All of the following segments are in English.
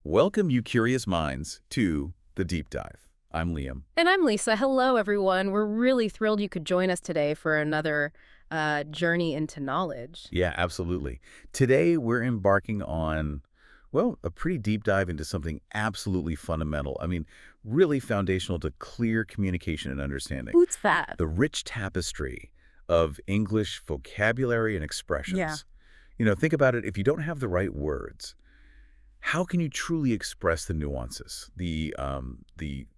Welcome, you curious minds, to The Deep Dive. I'm Liam. And I'm Lisa. Hello, everyone. We're really thrilled you could join us today for another journey into knowledge. Yeah, absolutely. Today, we're embarking on, well, a pretty deep dive into something absolutely fundamental. Really foundational to clear communication and understanding. Who's that? The rich tapestry of English vocabulary and expressions. Yeah. Think about it. If you don't have the right words, how can you truly express the nuances, the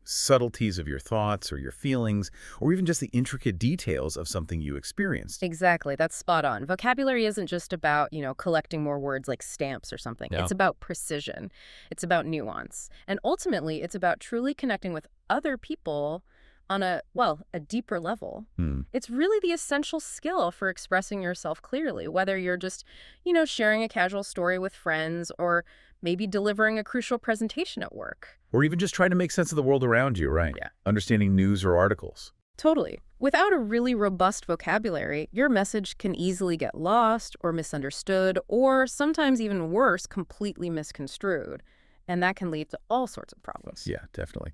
subtleties of your thoughts or your feelings, or even just the intricate details of something you experienced? Exactly. That's spot on. Vocabulary isn't just about, collecting more words like stamps or something. Yeah. It's about precision. It's about nuance. And ultimately, it's about truly connecting with other people on a deeper level. It's really the essential skill for expressing yourself clearly, whether you're just, sharing a casual story with friends or maybe delivering a crucial presentation at work. Or even just trying to make sense of the world around you, right? Yeah. Understanding news or articles. Totally. Without a really robust vocabulary, your message can easily get lost or misunderstood, or sometimes even worse, completely misconstrued. And that can lead to all sorts of problems. Yeah, definitely.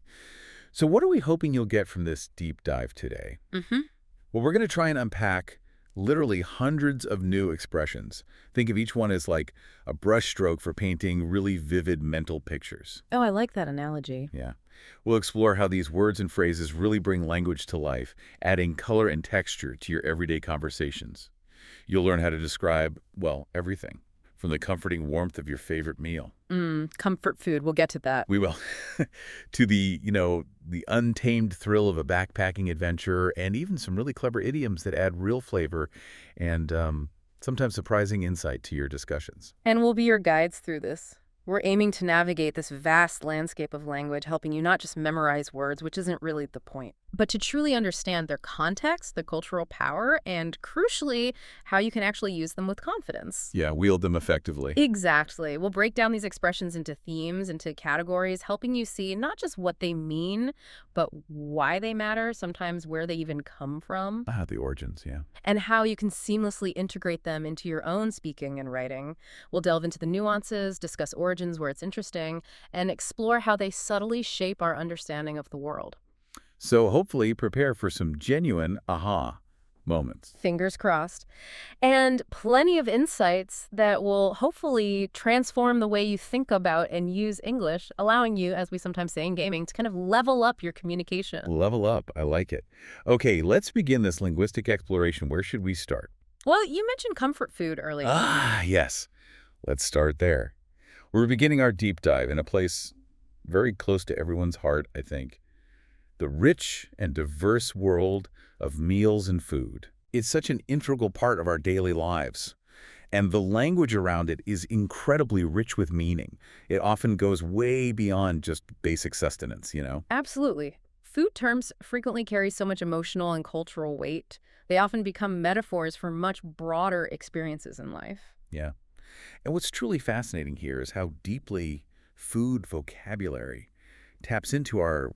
So what are we hoping you'll get from this deep dive today? Well, we're going to try and unpack literally hundreds of new expressions. Think of each one as like a brushstroke for painting really vivid mental pictures. Oh, I like that analogy. Yeah. We'll explore how these words and phrases really bring language to life, adding color and texture to your everyday conversations. You'll learn how to describe, well, everything, from the comforting warmth of your favorite meal. Comfort food. We'll get to that. We will. To the untamed thrill of a backpacking adventure, and even some really clever idioms that add real flavor and sometimes surprising insight to your discussions. And we'll be your guides through this. We're aiming to navigate this vast landscape of language, helping you not just memorize words, which isn't really the point, but to truly understand their context, the cultural power, and crucially, how you can actually use them with confidence. Yeah, wield them effectively. Exactly. We'll break down these expressions into themes, into categories, helping you see not just what they mean, but why they matter, sometimes where they even come from. The origins, yeah. And how you can seamlessly integrate them into your own speaking and writing. We'll delve into the nuances, discuss origins where it's interesting, and explore how they subtly shape our understanding of the world. So hopefully prepare for some genuine aha moments. Fingers crossed. And plenty of insights that will hopefully transform the way you think about and use English, allowing you, as we sometimes say in gaming, to kind of level up your communication. Level up. I like it. Okay, let's begin this linguistic exploration. Where should we start? Well, you mentioned comfort food earlier. Yes. Let's start there. We're beginning our deep dive in a place very close to everyone's heart, I think. The rich and diverse world of meals and food. It's such an integral part of our daily lives. And the language around it is incredibly rich with meaning. It often goes way beyond just basic sustenance, Absolutely. Food terms frequently carry so much emotional and cultural weight. They often become metaphors for much broader experiences in life. Yeah. And what's truly fascinating here is how deeply food vocabulary taps into our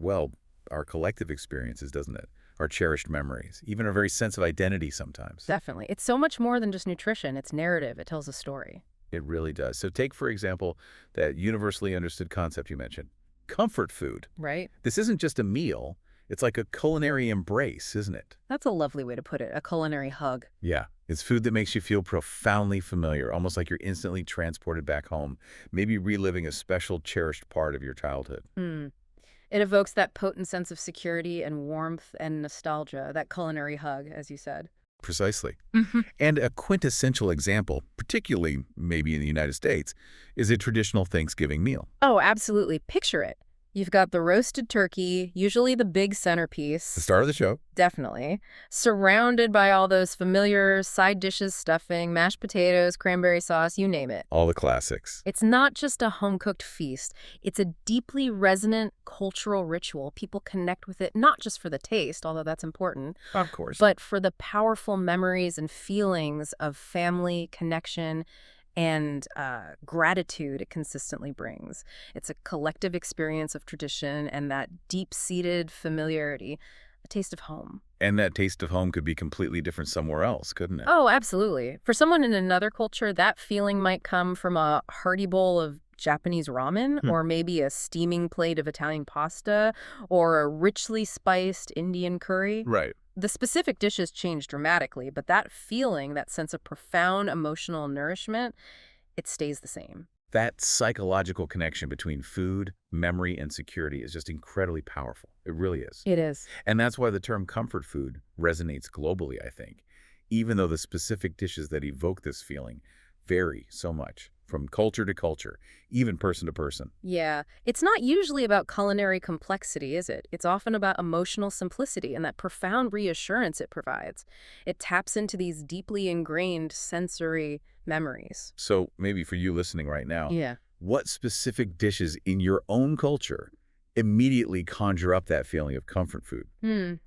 collective experiences, doesn't it? Our cherished memories, even our very sense of identity sometimes. Definitely. It's so much more than just nutrition. It's narrative. It tells a story. It really does. So take, for example, that universally understood concept you mentioned, comfort food. Right? This isn't just a meal. It's like a culinary embrace, isn't it? That's a lovely way to put it, a culinary hug. Yeah. It's food that makes you feel profoundly familiar, almost like you're instantly transported back home, maybe reliving a special, cherished part of your childhood. It evokes that potent sense of security and warmth and nostalgia, that culinary hug, as you said. Precisely. And a quintessential example, particularly maybe in the United States, is a traditional Thanksgiving meal. Oh, absolutely. Picture it. You've got the roasted turkey, usually the big centerpiece. The star of the show. Definitely. Surrounded by all those familiar side dishes, stuffing, mashed potatoes, cranberry sauce, you name it. All the classics. It's not just a home-cooked feast. It's a deeply resonant cultural ritual. People connect with it, not just for the taste, although that's important. Of course. But for the powerful memories and feelings of family, connection, and gratitude it consistently brings. It's a collective experience of tradition and that deep-seated familiarity, a taste of home. And that taste of home could be completely different somewhere else, couldn't it? Oh, absolutely. For someone in another culture, that feeling might come from a hearty bowl of Japanese ramen, or maybe a steaming plate of Italian pasta, or a richly spiced Indian curry. Right. The specific dishes change dramatically, but that feeling, that sense of profound emotional nourishment, it stays the same. That psychological connection between food, memory, and security is just incredibly powerful. It really is. It is. And that's why the term comfort food resonates globally, I think, even though the specific dishes that evoke this feeling vary so much from culture to culture, even person to person. Yeah. It's not usually about culinary complexity, is it? It's often about emotional simplicity and that profound reassurance it provides. It taps into these deeply ingrained sensory memories. So maybe for you listening right now, Yeah. what specific dishes in your own culture immediately conjure up that feeling of comfort food?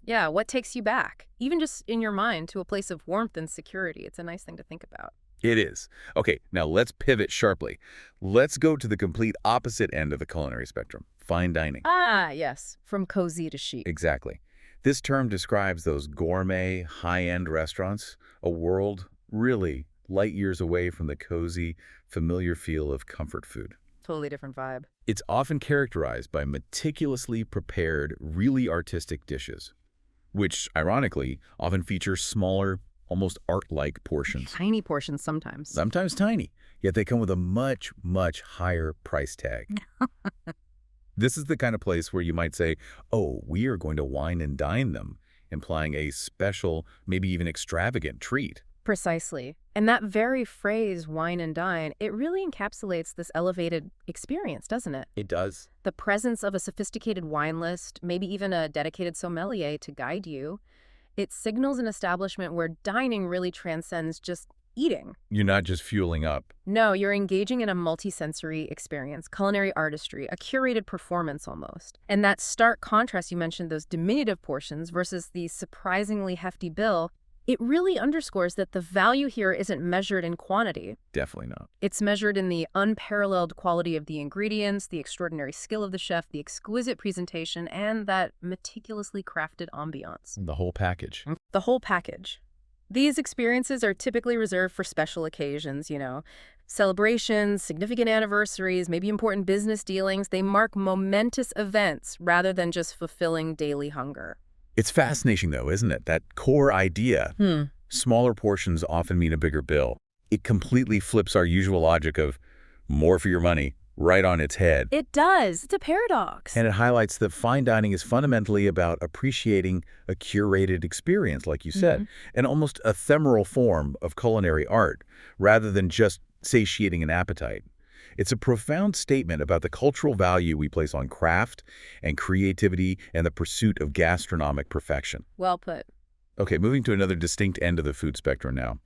Yeah, what takes you back? Even just in your mind to a place of warmth and security. It's a nice thing to think about. It is. Okay, now let's pivot sharply. Let's go to the complete opposite end of the culinary spectrum, fine dining. Ah, yes. From cozy to chic. Exactly. This term describes those gourmet, high-end restaurants, a world really light years away from the cozy, familiar feel of comfort food. Totally different vibe. It's often characterized by meticulously prepared, really artistic dishes, which, ironically, often feature smaller, almost art-like portions. Tiny portions sometimes. Sometimes tiny, yet they come with a much, much higher price tag. This is the kind of place where you might say, oh, we are going to wine and dine them, implying a special, maybe even extravagant treat. Precisely. And that very phrase, wine and dine, it really encapsulates this elevated experience, doesn't it? It does. The presence of a sophisticated wine list, maybe even a dedicated sommelier to guide you, it signals an establishment where dining really transcends just eating. You're not just fueling up. No, you're engaging in a multisensory experience, culinary artistry, a curated performance almost. And that stark contrast you mentioned, those diminutive portions versus the surprisingly hefty bill, it really underscores that the value here isn't measured in quantity. Definitely not. It's measured in the unparalleled quality of the ingredients, the extraordinary skill of the chef, the exquisite presentation, and that meticulously crafted ambiance. The whole package. The whole package. These experiences are typically reserved for special occasions, celebrations, significant anniversaries, maybe important business dealings. They mark momentous events rather than just fulfilling daily hunger. It's fascinating, though, isn't it? That core idea. Smaller portions often mean a bigger bill. It completely flips our usual logic of more for your money right on its head. It does. It's a paradox. And it highlights that fine dining is fundamentally about appreciating a curated experience, like you said, an almost ephemeral form of culinary art, rather than just satiating an appetite. It's a profound statement about the cultural value we place on craft and creativity and the pursuit of gastronomic perfection. Well put. Okay, moving to another distinct end of the food spectrum now.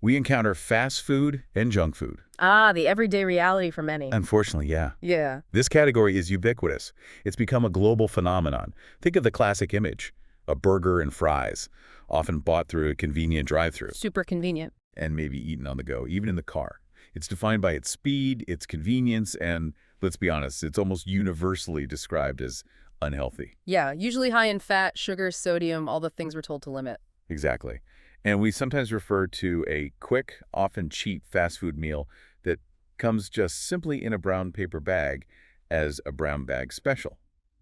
We encounter fast food and junk food. Ah, the everyday reality for many. Unfortunately, yeah. Yeah. This category is ubiquitous. It's become a global phenomenon. Think of the classic image, a burger and fries, often bought through a convenient drive-thru. Super convenient. And maybe eaten on the go, even in the car. It's defined by its speed, its convenience, and let's be honest, it's almost universally described as unhealthy. Yeah, usually high in fat, sugar, sodium, all the things we're told to limit. Exactly. And we sometimes refer to a quick, often cheap fast food meal that comes just simply in a brown paper bag as a brown bag special.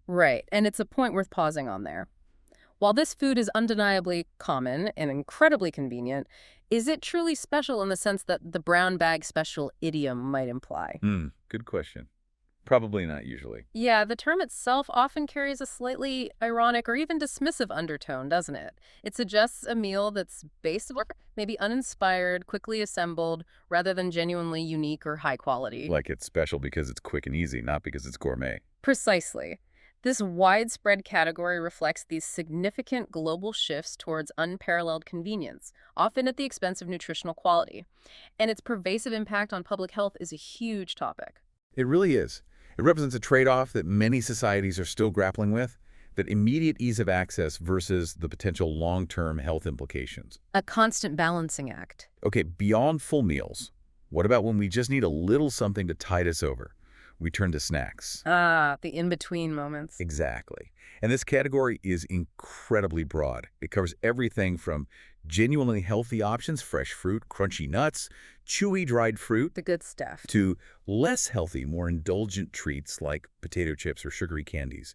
Right, and it's a point worth pausing on there. While this food is undeniably common and incredibly convenient, is it truly special in the sense that the brown bag special idiom might imply? Good question. Probably not usually. Yeah, the term itself often carries a slightly ironic or even dismissive undertone, doesn't it? It suggests a meal that's basic, maybe uninspired, quickly assembled, rather than genuinely unique or high quality. Like it's special because it's quick and easy, not because it's gourmet. Precisely. This widespread category reflects these significant global shifts towards unparalleled convenience, often at the expense of nutritional quality. And its pervasive impact on public health is a huge topic. It really is. It represents a trade-off that many societies are still grappling with, that immediate ease of access versus the potential long-term health implications. A constant balancing act. Okay, beyond full meals, what about when we just need a little something to tide us over? we turn to snacks. Ah, the in-between moments. Exactly. And this category is incredibly broad. It covers everything from genuinely healthy options, fresh fruit, crunchy nuts, chewy dried fruit, The good stuff. to less healthy, more indulgent treats like potato chips or sugary candies.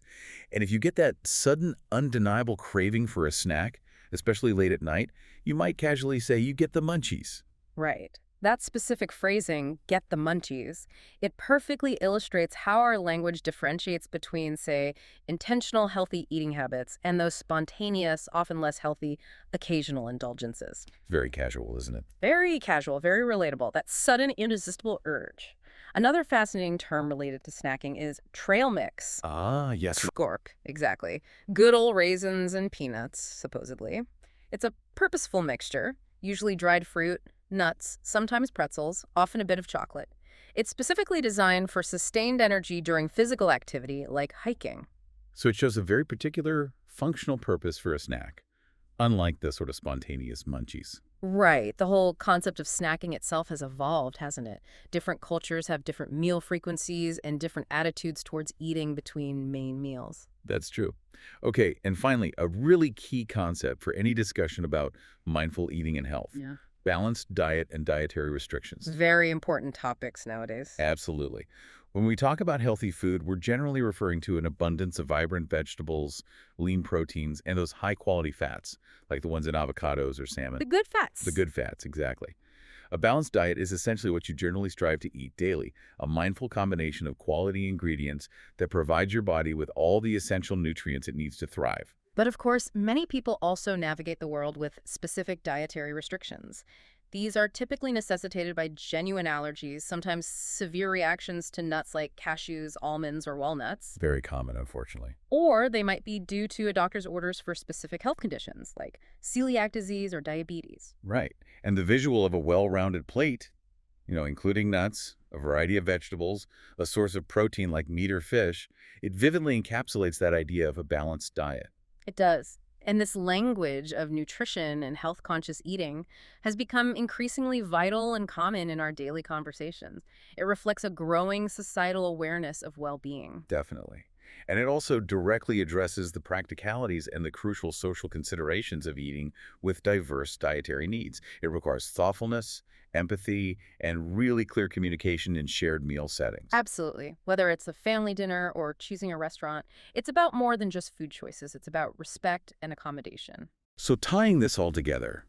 And if you get that sudden, undeniable craving for a snack, especially late at night, you might casually say you get the munchies. Right. That specific phrasing, get the munchies, it perfectly illustrates how our language differentiates between, say, intentional healthy eating habits and those spontaneous, often less healthy, occasional indulgences. Very casual, isn't it? Very casual, very relatable, that sudden, irresistible urge. Another fascinating term related to snacking is trail mix. Ah, yes. Scorp, exactly. Good old raisins and peanuts, supposedly. It's a purposeful mixture, usually dried fruit, nuts, sometimes pretzels, often a bit of chocolate. It's specifically designed for sustained energy during physical activity like hiking. So it shows a very particular functional purpose for a snack, unlike the sort of spontaneous munchies. Right. The whole concept of snacking itself has evolved, hasn't it? Different cultures have different meal frequencies and different attitudes towards eating between main meals. That's true. Okay, and finally, a really key concept for any discussion about mindful eating and health. Yeah. Balanced diet and dietary restrictions. Very important topics nowadays. Absolutely. When we talk about healthy food, we're generally referring to an abundance of vibrant vegetables, lean proteins, and those high-quality fats, like the ones in avocados or salmon. The good fats. The good fats, exactly. A balanced diet is essentially what you generally strive to eat daily, a mindful combination of quality ingredients that provides your body with all the essential nutrients it needs to thrive. But of course, many people also navigate the world with specific dietary restrictions. These are typically necessitated by genuine allergies, sometimes severe reactions to nuts like cashews, almonds, or walnuts. Very common, unfortunately. Or they might be due to a doctor's orders for specific health conditions like celiac disease or diabetes. Right. And the visual of a well-rounded plate, including nuts, a variety of vegetables, a source of protein like meat or fish, it vividly encapsulates that idea of a balanced diet. It does. And this language of nutrition and health-conscious eating has become increasingly vital and common in our daily conversations. It reflects a growing societal awareness of well-being. Definitely. And it also directly addresses the practicalities and the crucial social considerations of eating with diverse dietary needs. It requires thoughtfulness, empathy, and really clear communication in shared meal settings. Absolutely. Whether it's a family dinner or choosing a restaurant, it's about more than just food choices. It's about respect and accommodation. So tying this all together,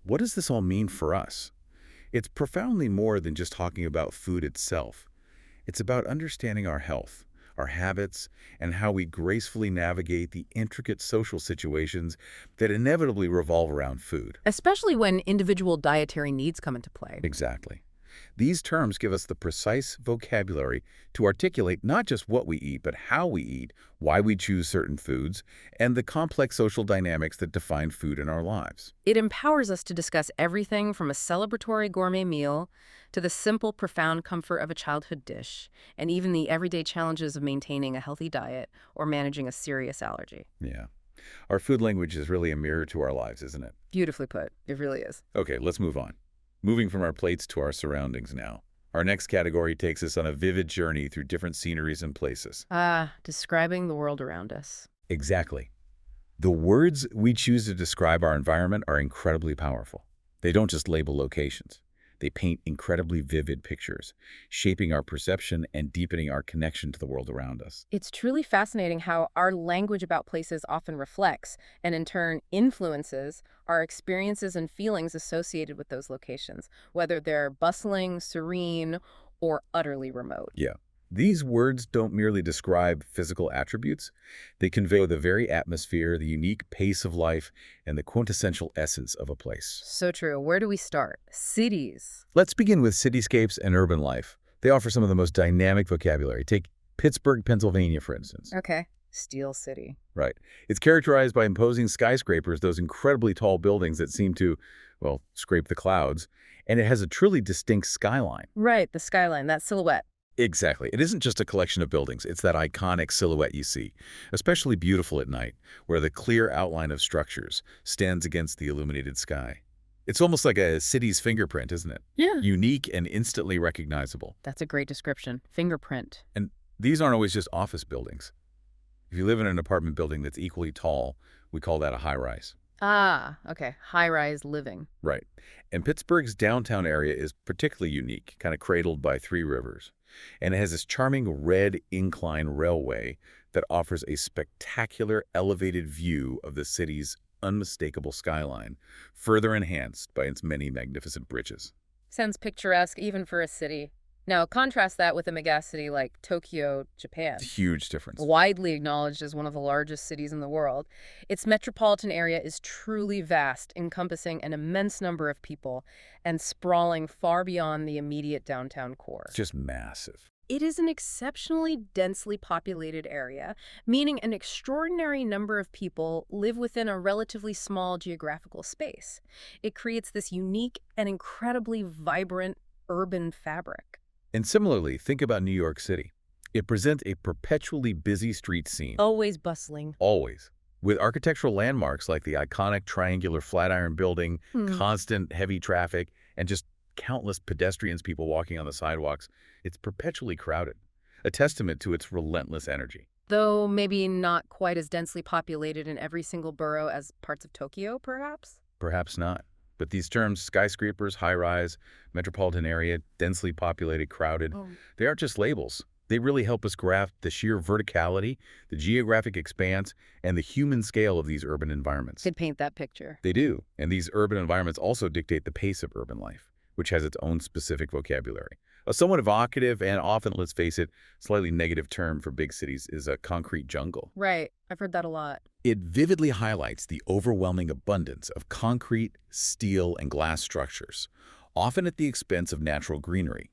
what does this all mean for us? It's profoundly more than just talking about food itself. It's about understanding our health, our habits, and how we gracefully navigate the intricate social situations that inevitably revolve around food. Especially when individual dietary needs come into play. Exactly. These terms give us the precise vocabulary to articulate not just what we eat, but how we eat, why we choose certain foods, and the complex social dynamics that define food in our lives. It empowers us to discuss everything from a celebratory gourmet meal to the simple, profound comfort of a childhood dish, and even the everyday challenges of maintaining a healthy diet or managing a serious allergy. Yeah. Our food language is really a mirror to our lives, isn't it? Beautifully put. It really is. Okay, let's move on. Moving from our plates to our surroundings now. Our next category takes us on a vivid journey through different sceneries and places. Describing the world around us. Exactly. The words we choose to describe our environment are incredibly powerful. They don't just label locations. They paint incredibly vivid pictures, shaping our perception and deepening our connection to the world around us. It's truly fascinating how our language about places often reflects, and in turn influences, our experiences and feelings associated with those locations, whether they're bustling, serene, or utterly remote. Yeah. These words don't merely describe physical attributes. They convey the very atmosphere, the unique pace of life, and the quintessential essence of a place. So true. Where do we start? Cities. Let's begin with cityscapes and urban life. They offer some of the most dynamic vocabulary. Take Pittsburgh, Pennsylvania, for instance. Okay. Steel City. Right. It's characterized by imposing skyscrapers, those incredibly tall buildings that seem to, scrape the clouds. And it has a truly distinct skyline. Right, the skyline, that silhouette. Exactly. It isn't just a collection of buildings. It's that iconic silhouette you see, especially beautiful at night, where the clear outline of structures stands against the illuminated sky. It's almost like a city's fingerprint, isn't it? Yeah. Unique and instantly recognizable. That's a great description. Fingerprint. And these aren't always just office buildings. If you live in an apartment building that's equally tall, we call that a high-rise. Ah, okay. High-rise living. Right. And Pittsburgh's downtown area is particularly unique, kind of cradled by three rivers. And it has this charming red incline railway that offers a spectacular elevated view of the city's unmistakable skyline, further enhanced by its many magnificent bridges. Sounds picturesque even for a city. Now, contrast that with a megacity like Tokyo, Japan. It's a huge difference. Widely acknowledged as one of the largest cities in the world, its metropolitan area is truly vast, encompassing an immense number of people and sprawling far beyond the immediate downtown core. It's just massive. It is an exceptionally densely populated area, meaning an extraordinary number of people live within a relatively small geographical space. It creates this unique and incredibly vibrant urban fabric. And similarly, think about New York City. It presents a perpetually busy street scene. Always bustling. Always. With architectural landmarks like the iconic triangular Flatiron Building, constant heavy traffic, and just countless pedestrians, people walking on the sidewalks, it's perpetually crowded, a testament to its relentless energy. Though maybe not quite as densely populated in every single borough as parts of Tokyo, perhaps? Perhaps not. But these terms, skyscrapers, high-rise, metropolitan area, densely populated, crowded, they aren't just labels. They really help us grasp the sheer verticality, the geographic expanse, and the human scale of these urban environments. Could paint that picture. They do. And these urban environments also dictate the pace of urban life, which has its own specific vocabulary. A somewhat evocative and often, let's face it, slightly negative term for big cities is a concrete jungle. Right. I've heard that a lot. It vividly highlights the overwhelming abundance of concrete, steel, and glass structures, often at the expense of natural greenery.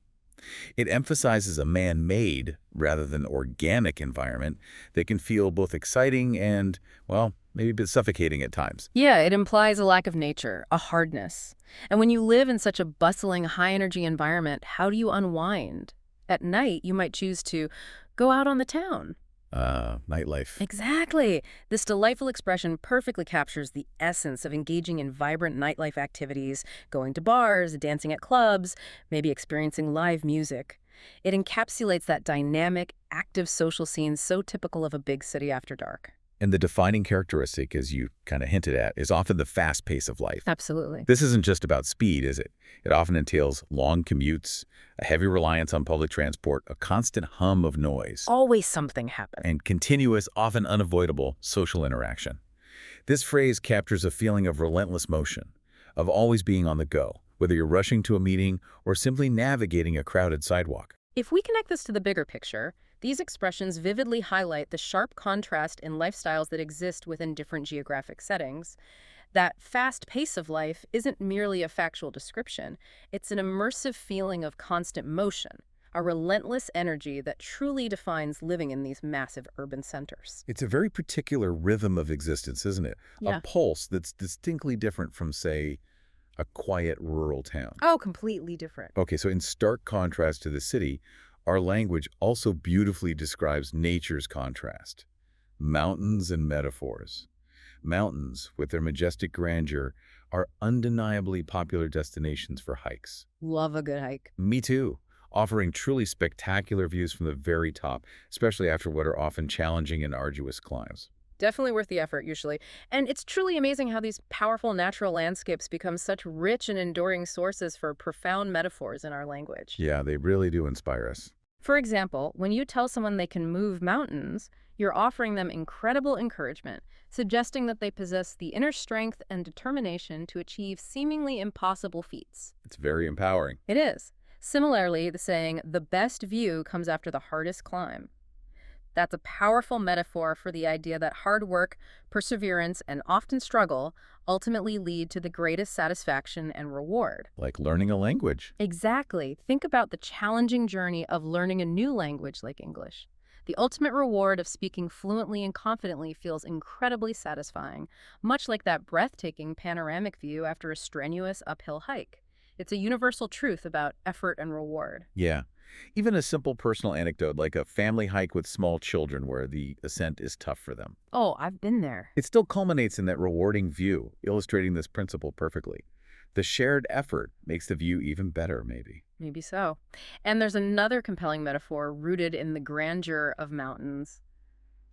It emphasizes a man-made rather than organic environment that can feel both exciting and, well, maybe a bit suffocating at times. Yeah, it implies a lack of nature, a hardness. And when you live in such a bustling, high-energy environment, how do you unwind? At night, you might choose to go out on the town. Nightlife. Exactly. This delightful expression perfectly captures the essence of engaging in vibrant nightlife activities, going to bars, dancing at clubs, maybe experiencing live music. It encapsulates that dynamic, active social scene so typical of a big city after dark. And the defining characteristic, as you kind of hinted at, is often the fast pace of life. Absolutely. This isn't just about speed, is it? It often entails long commutes, a heavy reliance on public transport, a constant hum of noise, Always something happens. and continuous, often unavoidable, social interaction. This phrase captures a feeling of relentless motion, of always being on the go, whether you're rushing to a meeting or simply navigating a crowded sidewalk. If we connect this to the bigger picture, these expressions vividly highlight the sharp contrast in lifestyles that exist within different geographic settings. That fast pace of life isn't merely a factual description. It's an immersive feeling of constant motion, a relentless energy that truly defines living in these massive urban centers. It's a very particular rhythm of existence, isn't it? Yeah. A pulse that's distinctly different from, say, a quiet rural town. Oh, completely different. Okay, so in stark contrast to the city, our language also beautifully describes nature's contrast. Mountains and metaphors. Mountains, with their majestic grandeur, are undeniably popular destinations for hikes. Love a good hike. Me too, offering truly spectacular views from the very top, especially after what are often challenging and arduous climbs. Definitely worth the effort, usually. And it's truly amazing how these powerful natural landscapes become such rich and enduring sources for profound metaphors in our language. Yeah, they really do inspire us. For example, when you tell someone they can move mountains, you're offering them incredible encouragement, suggesting that they possess the inner strength and determination to achieve seemingly impossible feats. It's very empowering. It is. Similarly, the saying, "the best view comes after the hardest climb." That's a powerful metaphor for the idea that hard work, perseverance, and often struggle ultimately lead to the greatest satisfaction and reward. Like learning a language. Exactly. Think about the challenging journey of learning a new language like English. The ultimate reward of speaking fluently and confidently feels incredibly satisfying, much like that breathtaking panoramic view after a strenuous uphill hike. It's a universal truth about effort and reward. Yeah. Even a simple personal anecdote like a family hike with small children where the ascent is tough for them. Oh, I've been there. It still culminates in that rewarding view, illustrating this principle perfectly. The shared effort makes the view even better, maybe. Maybe so. And there's another compelling metaphor rooted in the grandeur of mountains.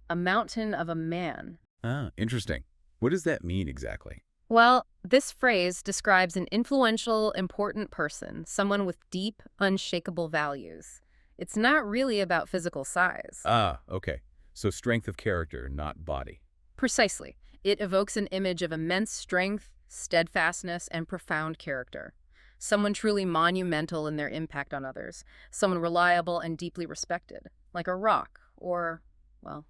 A mountain of a man. Ah, interesting. What does that mean exactly? Well, this phrase describes an influential, important person, someone with deep, unshakable values. It's not really about physical size. Ah, okay. So strength of character, not body. Precisely. It evokes an image of immense strength, steadfastness, and profound character. Someone truly monumental in their impact on others. Someone reliable and deeply respected, like a rock or, well,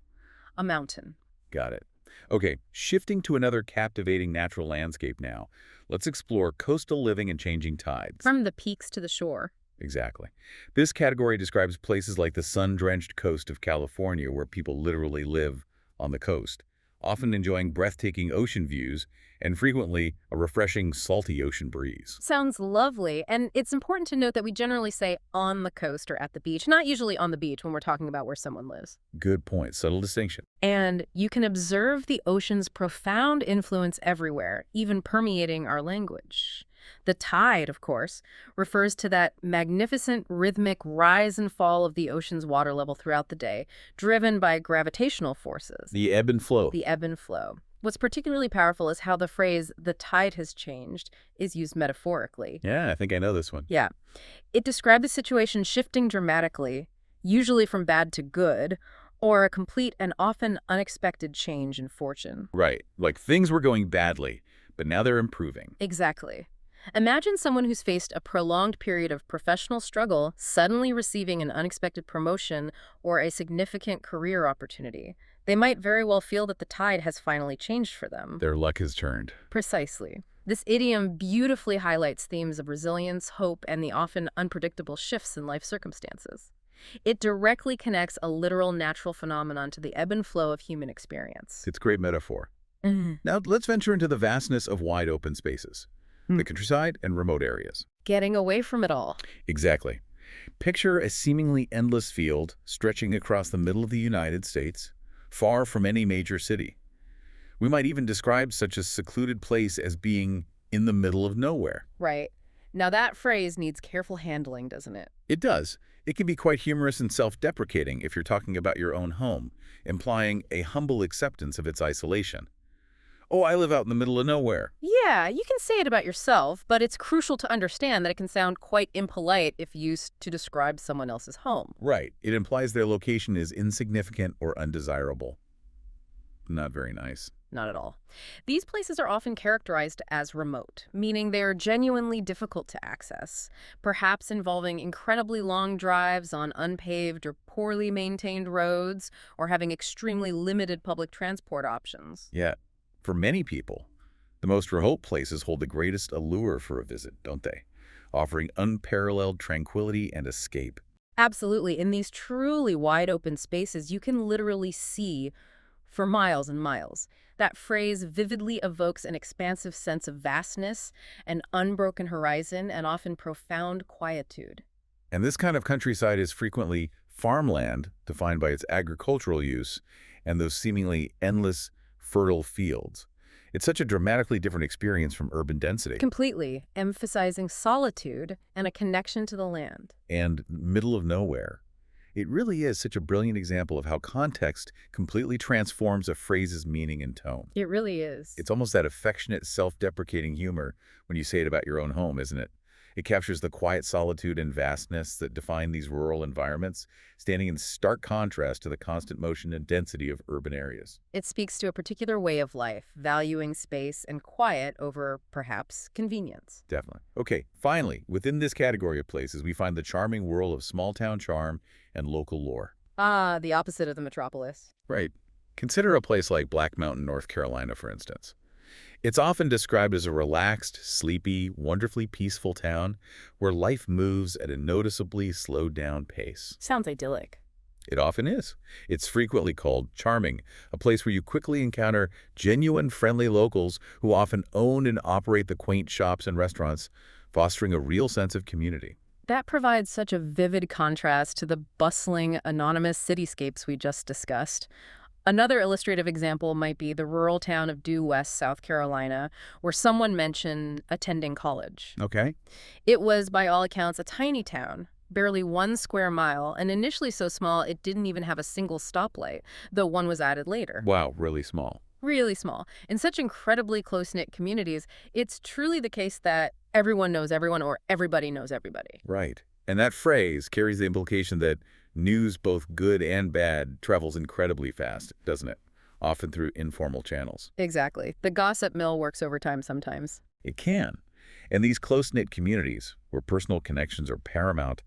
a mountain. Got it. Okay, shifting to another captivating natural landscape now. Let's explore coastal living and changing tides. From the peaks to the shore. Exactly. This category describes places like the sun-drenched coast of California where people literally live on the coast, often enjoying breathtaking ocean views and frequently a refreshing salty ocean breeze. Sounds lovely. And it's important to note that we generally say on the coast or at the beach, not usually on the beach when we're talking about where someone lives. Good point. Subtle distinction. And you can observe the ocean's profound influence everywhere, even permeating our language. The tide, of course, refers to that magnificent rhythmic rise and fall of the ocean's water level throughout the day, driven by gravitational forces. The ebb and flow. The ebb and flow. What's particularly powerful is how the phrase, the tide has changed, is used metaphorically. Yeah, I think I know this one. Yeah. It described the situation shifting dramatically, usually from bad to good, or a complete and often unexpected change in fortune. Right. Like things were going badly, but now they're improving. Exactly. Imagine someone who's faced a prolonged period of professional struggle suddenly receiving an unexpected promotion or a significant career opportunity. They might very well feel that the tide has finally changed for them. Their luck has turned. Precisely. This idiom beautifully highlights themes of resilience, hope, and the often unpredictable shifts in life circumstances. It directly connects a literal natural phenomenon to the ebb and flow of human experience. It's a great metaphor. Now let's venture into the vastness of wide open spaces. The countryside and remote areas. Getting away from it all. Exactly. Picture a seemingly endless field stretching across the middle of the United States, far from any major city. We might even describe such a secluded place as being in the middle of nowhere. Right. Now that phrase needs careful handling, doesn't it? It does. It can be quite humorous and self-deprecating if you're talking about your own home, implying a humble acceptance of its isolation. Oh, I live out in the middle of nowhere. Yeah, you can say it about yourself, but it's crucial to understand that it can sound quite impolite if used to describe someone else's home. Right. It implies their location is insignificant or undesirable. Not very nice. Not at all. These places are often characterized as remote, meaning they're genuinely difficult to access, perhaps involving incredibly long drives on unpaved or poorly maintained roads, or having extremely limited public transport options. Yeah. For many people, the most remote places hold the greatest allure for a visit, don't they? Offering unparalleled tranquility and escape. Absolutely. In these truly wide open spaces, you can literally see for miles and miles. That phrase vividly evokes an expansive sense of vastness, an unbroken horizon, and often profound quietude. And this kind of countryside is frequently farmland, defined by its agricultural use, and those seemingly endless, fertile fields. It's such a dramatically different experience from urban density. Completely, emphasizing solitude and a connection to the land. And middle of nowhere. It really is such a brilliant example of how context completely transforms a phrase's meaning and tone. It really is. It's almost that affectionate, self-deprecating humor when you say it about your own home, isn't it? It captures the quiet solitude and vastness that define these rural environments, standing in stark contrast to the constant motion and density of urban areas. It speaks to a particular way of life, valuing space and quiet over, perhaps, convenience. Definitely. Okay, finally, within this category of places, we find the charming world of small-town charm and local lore. Ah, the opposite of the metropolis. Right. Consider a place like Black Mountain, North Carolina, for instance. It's often described as a relaxed, sleepy, wonderfully peaceful town where life moves at a noticeably slowed-down pace. Sounds idyllic. It often is. It's frequently called charming, a place where you quickly encounter genuine, friendly locals who often own and operate the quaint shops and restaurants, fostering a real sense of community. That provides such a vivid contrast to the bustling, anonymous cityscapes we just discussed. Another illustrative example might be the rural town of Due West, South Carolina, where someone mentioned attending college. Okay. It was, by all accounts, a tiny town, barely 1 square mile, and initially so small it didn't even have a single stoplight, though one was added later. Wow, really small. Really small. In such incredibly close-knit communities, it's truly the case that everyone knows everyone or everybody knows everybody. Right. And that phrase carries the implication that news, both good and bad, travels incredibly fast, doesn't it? Often through informal channels. Exactly. The gossip mill works overtime sometimes. It can. And these close-knit communities, where personal connections are paramount,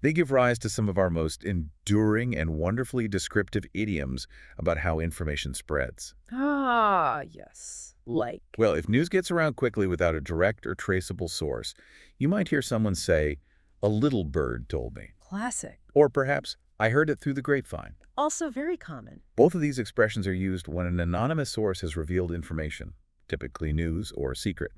they give rise to some of our most enduring and wonderfully descriptive idioms about how information spreads. Ah, yes. Like. Well, if news gets around quickly without a direct or traceable source, you might hear someone say, "A little bird told me." Classic. Or perhaps, "I heard it through the grapevine." Also very common. Both of these expressions are used when an anonymous source has revealed information, typically news or a secret.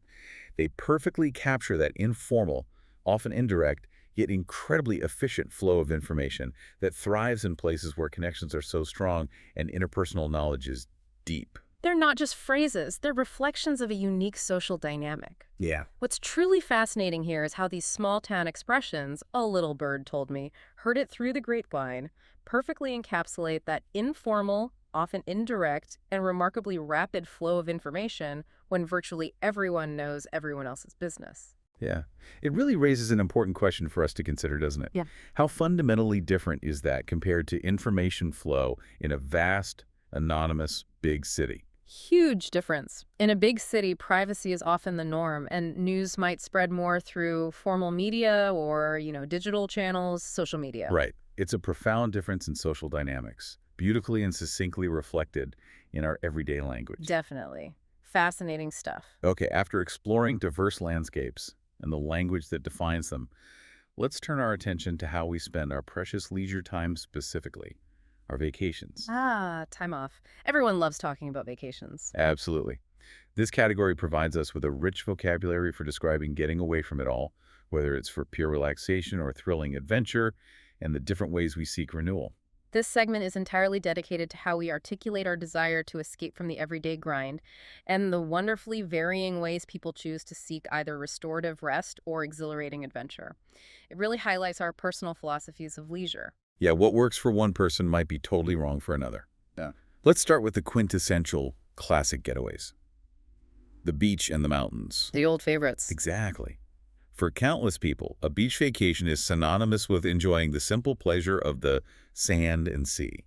They perfectly capture that informal, often indirect, yet incredibly efficient flow of information that thrives in places where connections are so strong and interpersonal knowledge is deep. They're not just phrases, they're reflections of a unique social dynamic. Yeah. What's truly fascinating here is how these small-town expressions, "a little bird told me," "heard it through the grapevine," perfectly encapsulate that informal, often indirect, and remarkably rapid flow of information when virtually everyone knows everyone else's business. Yeah. It really raises an important question for us to consider, doesn't it? Yeah. How fundamentally different is that compared to information flow in a vast, anonymous, big city? Huge difference. In a big city, privacy is often the norm, and news might spread more through formal media or, digital channels, social media. Right. It's a profound difference in social dynamics, beautifully and succinctly reflected in our everyday language. Definitely. Fascinating stuff. Okay, after exploring diverse landscapes and the language that defines them, let's turn our attention to how we spend our precious leisure time specifically, our vacations. Time off. Everyone loves talking about vacations. Absolutely. This category provides us with a rich vocabulary for describing getting away from it all, whether it's for pure relaxation or thrilling adventure, and the different ways we seek renewal. This segment is entirely dedicated to how we articulate our desire to escape from the everyday grind and the wonderfully varying ways people choose to seek either restorative rest or exhilarating adventure. It really highlights our personal philosophies of leisure. Yeah, what works for one person might be totally wrong for another. Yeah. Let's start with the quintessential classic getaways. The beach and the mountains. The old favorites. Exactly. For countless people, a beach vacation is synonymous with enjoying the simple pleasure of the sand and sea.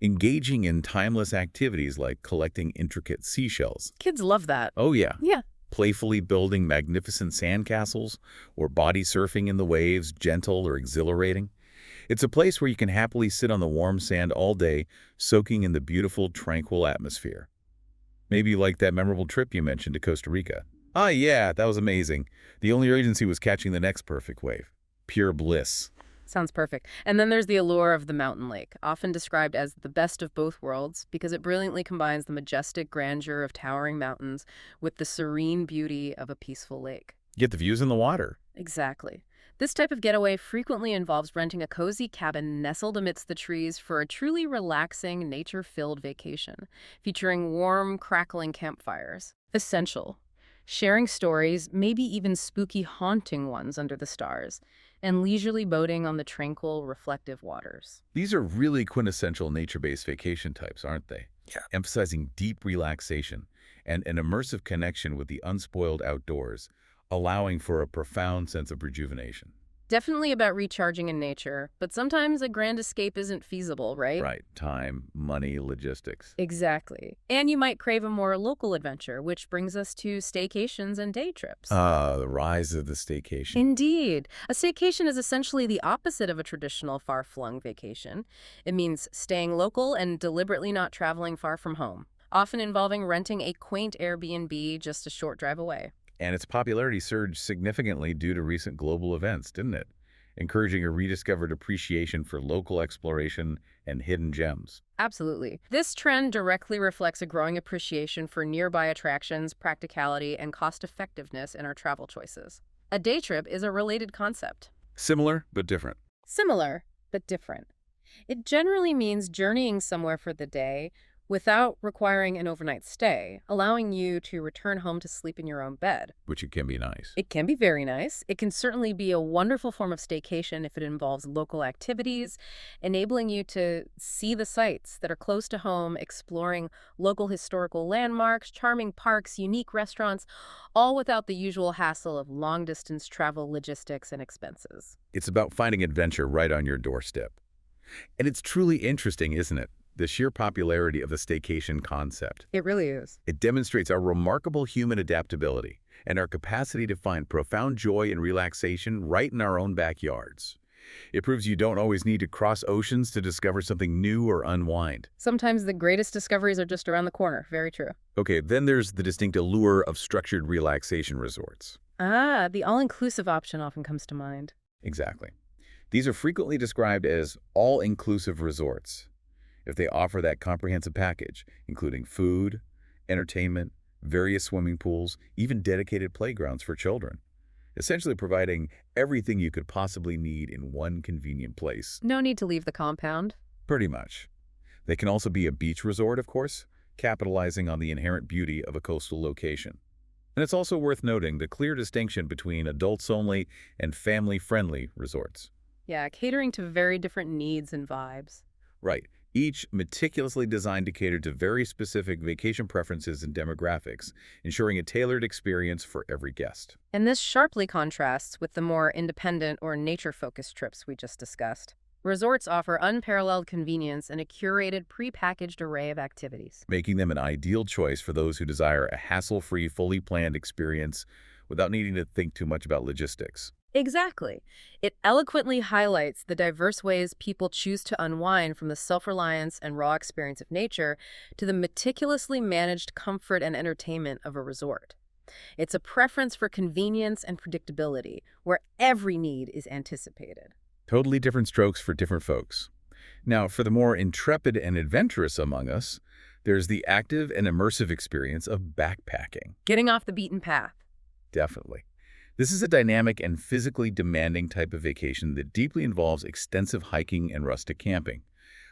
Engaging in timeless activities like collecting intricate seashells. Kids love that. Oh yeah. Yeah. Playfully building magnificent sandcastles or body surfing in the waves, gentle or exhilarating. It's a place where you can happily sit on the warm sand all day, soaking in the beautiful, tranquil atmosphere. Maybe like that memorable trip you mentioned to Costa Rica. Ah, yeah, that was amazing. The only urgency was catching the next perfect wave. Pure bliss. Sounds perfect. And then there's the allure of the mountain lake, often described as the best of both worlds because it brilliantly combines the majestic grandeur of towering mountains with the serene beauty of a peaceful lake. Get the views in the water. Exactly. This type of getaway frequently involves renting a cozy cabin nestled amidst the trees for a truly relaxing, nature-filled vacation, featuring warm, crackling campfires. Essential. Sharing stories, maybe even spooky, haunting ones under the stars, and leisurely boating on the tranquil, reflective waters. These are really quintessential nature-based vacation types, aren't they? Yeah. Emphasizing deep relaxation and an immersive connection with the unspoiled outdoors, allowing for a profound sense of rejuvenation. Definitely about recharging in nature, but sometimes a grand escape isn't feasible, right? Right. Time, money, logistics. Exactly. And you might crave a more local adventure, which brings us to staycations and day trips. The rise of the staycation. Indeed. A staycation is essentially the opposite of a traditional far-flung vacation. It means staying local and deliberately not traveling far from home, often involving renting a quaint Airbnb just a short drive away. And its popularity surged significantly due to recent global events, didn't it? Encouraging a rediscovered appreciation for local exploration and hidden gems. Absolutely. This trend directly reflects a growing appreciation for nearby attractions, practicality, and cost-effectiveness in our travel choices. A day trip is a related concept. Similar, but different. Similar, but different. It generally means journeying somewhere for the day without requiring an overnight stay, allowing you to return home to sleep in your own bed. Which it can be nice. It can be very nice. It can certainly be a wonderful form of staycation if it involves local activities, enabling you to see the sights that are close to home, exploring local historical landmarks, charming parks, unique restaurants, all without the usual hassle of long-distance travel logistics and expenses. It's about finding adventure right on your doorstep. And it's truly interesting, isn't it? The sheer popularity of the staycation concept. It really is. It demonstrates our remarkable human adaptability and our capacity to find profound joy and relaxation right in our own backyards. It proves you don't always need to cross oceans to discover something new or unwind. Sometimes the greatest discoveries are just around the corner. Very true. Okay, then there's the distinct allure of structured relaxation resorts. Ah, the all-inclusive option often comes to mind. Exactly. These are frequently described as all-inclusive resorts if they offer that comprehensive package, including food, entertainment, various swimming pools, even dedicated playgrounds for children, essentially providing everything you could possibly need in one convenient place. No need to leave the compound. Pretty much. They can also be a beach resort, of course, capitalizing on the inherent beauty of a coastal location. And it's also worth noting the clear distinction between adults-only and family-friendly resorts. Yeah, catering to very different needs and vibes. Right. Each meticulously designed to cater to very specific vacation preferences and demographics, ensuring a tailored experience for every guest. And this sharply contrasts with the more independent or nature-focused trips we just discussed. Resorts offer unparalleled convenience and a curated, pre-packaged array of activities, Making them an ideal choice for those who desire a hassle-free, fully planned experience without needing to think too much about logistics. Exactly. It eloquently highlights the diverse ways people choose to unwind from the self-reliance and raw experience of nature to the meticulously managed comfort and entertainment of a resort. It's a preference for convenience and predictability, where every need is anticipated. Totally different strokes for different folks. Now, for the more intrepid and adventurous among us, there's the active and immersive experience of backpacking. Getting off the beaten path. Definitely. This is a dynamic and physically demanding type of vacation that deeply involves extensive hiking and rustic camping,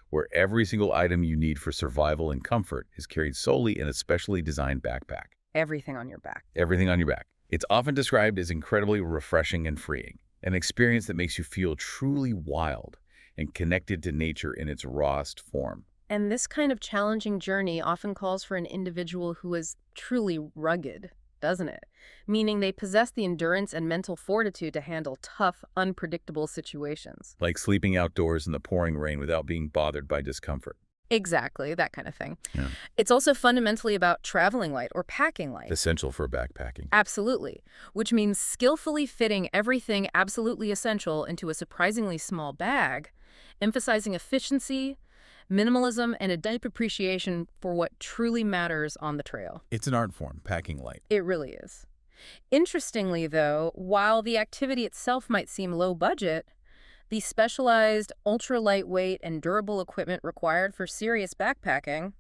where every single item you need for survival and comfort is carried solely in a specially designed backpack. Everything on your back. Everything on your back. It's often described as incredibly refreshing and freeing, an experience that makes you feel truly wild and connected to nature in its rawest form. And this kind of challenging journey often calls for an individual who is truly rugged, doesn't it? Meaning they possess the endurance and mental fortitude to handle tough, unpredictable situations. Like sleeping outdoors in the pouring rain without being bothered by discomfort. Exactly, that kind of thing. Yeah. It's also fundamentally about traveling light or packing light. Essential for backpacking. Absolutely, which means skillfully fitting everything absolutely essential into a surprisingly small bag, emphasizing efficiency, minimalism, and a deep appreciation for what truly matters on the trail. It's an art form, packing light. It really is. Interestingly, though, while the activity itself might seem low budget, the specialized, ultra-lightweight, and durable equipment required for serious backpacking,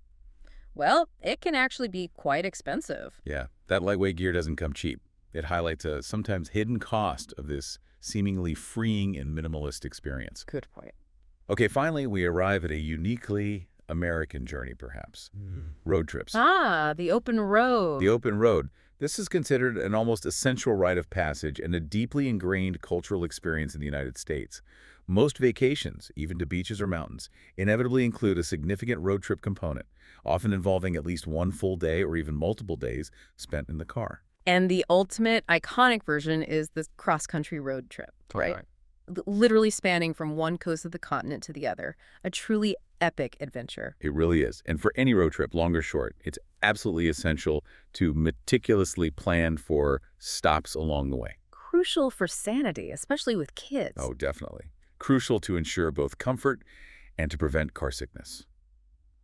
well, it can actually be quite expensive. Yeah, that lightweight gear doesn't come cheap. It highlights a sometimes hidden cost of this seemingly freeing and minimalist experience. Good point. Okay, finally, we arrive at a uniquely American journey, perhaps. Road trips. Ah, the open road. The open road. This is considered an almost essential rite of passage and a deeply ingrained cultural experience in the United States. Most vacations, even to beaches or mountains, inevitably include a significant road trip component, often involving at least one full day or even multiple days spent in the car. And the ultimate iconic version is the cross-country road trip, right? Literally spanning from one coast of the continent to the other. A truly epic adventure. It really is. And for any road trip, long or short, it's absolutely essential to meticulously plan for stops along the way. Crucial for sanity, especially with kids. Oh, definitely. Crucial to ensure both comfort and to prevent car sickness.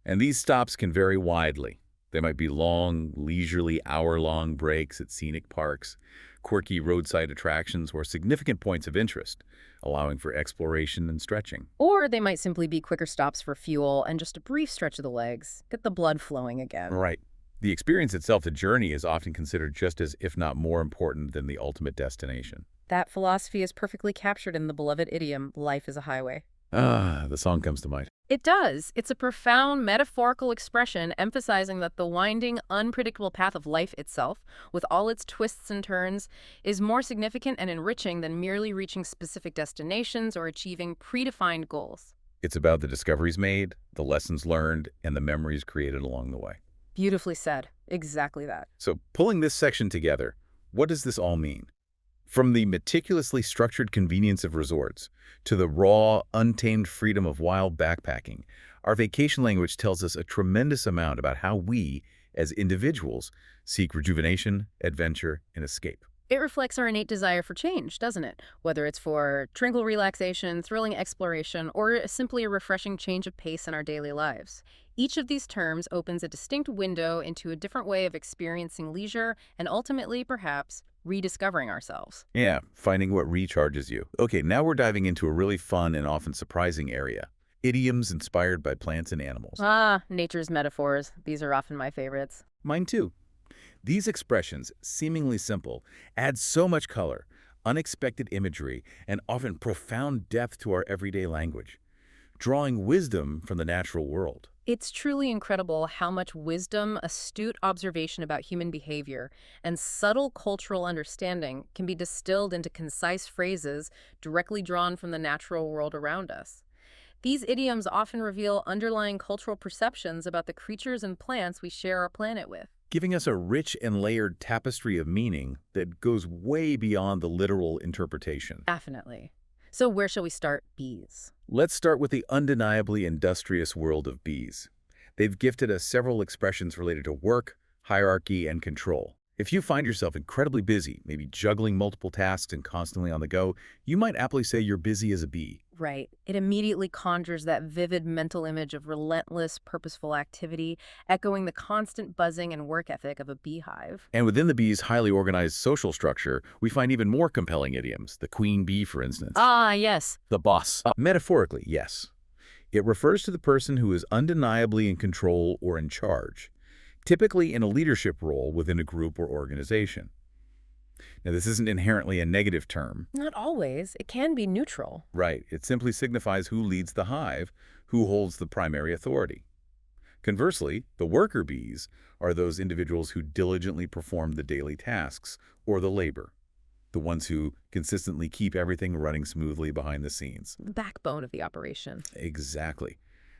And these stops can vary widely. They might be long, leisurely, hour-long breaks at scenic parks, quirky roadside attractions, or significant points of interest, allowing for exploration and stretching. Or they might simply be quicker stops for fuel and just a brief stretch of the legs. Get the blood flowing again. Right. The experience itself, the journey, is often considered just as, if not more important than the ultimate destination. That philosophy is perfectly captured in the beloved idiom, life is a highway. Ah, the song comes to mind. It does. It's a profound metaphorical expression emphasizing that the winding, unpredictable path of life itself, with all its twists and turns, is more significant and enriching than merely reaching specific destinations or achieving predefined goals. It's about the discoveries made, the lessons learned, and the memories created along the way. Beautifully said. Exactly that. So, pulling this section together, what does this all mean? From the meticulously structured convenience of resorts to the raw, untamed freedom of wild backpacking, our vacation language tells us a tremendous amount about how we, as individuals, seek rejuvenation, adventure, and escape. It reflects our innate desire for change, doesn't it? Whether it's for tranquil relaxation, thrilling exploration, or simply a refreshing change of pace in our daily lives. Each of these terms opens a distinct window into a different way of experiencing leisure and ultimately, perhaps, rediscovering ourselves. Yeah, finding what recharges you. Okay, now we're diving into a really fun and often surprising area. Idioms inspired by plants and animals. Ah, nature's metaphors. These are often my favorites. Mine too. These expressions, seemingly simple, add so much color, unexpected imagery, and often profound depth to our everyday language, drawing wisdom from the natural world. It's truly incredible how much wisdom, astute observation about human behavior, and subtle cultural understanding can be distilled into concise phrases directly drawn from the natural world around us. These idioms often reveal underlying cultural perceptions about the creatures and plants we share our planet with. Giving us a rich and layered tapestry of meaning that goes way beyond the literal interpretation. Definitely. So where shall we start? Bees. Let's start with the undeniably industrious world of bees. They've gifted us several expressions related to work, hierarchy, and control. If you find yourself incredibly busy, maybe juggling multiple tasks and constantly on the go, you might aptly say you're busy as a bee. Right. It immediately conjures that vivid mental image of relentless, purposeful activity, echoing the constant buzzing and work ethic of a beehive. And within the bee's highly organized social structure, we find even more compelling idioms, the queen bee, for instance. Ah, yes. The boss. Metaphorically, yes. It refers to the person who is undeniably in control or in charge, typically in a leadership role within a group or organization. Now, this isn't inherently a negative term. Not always. It can be neutral. Right. It simply signifies who leads the hive, who holds the primary authority. Conversely, the worker bees are those individuals who diligently perform the daily tasks or the labor, the ones who consistently keep everything running smoothly behind the scenes. The backbone of the operation. Exactly.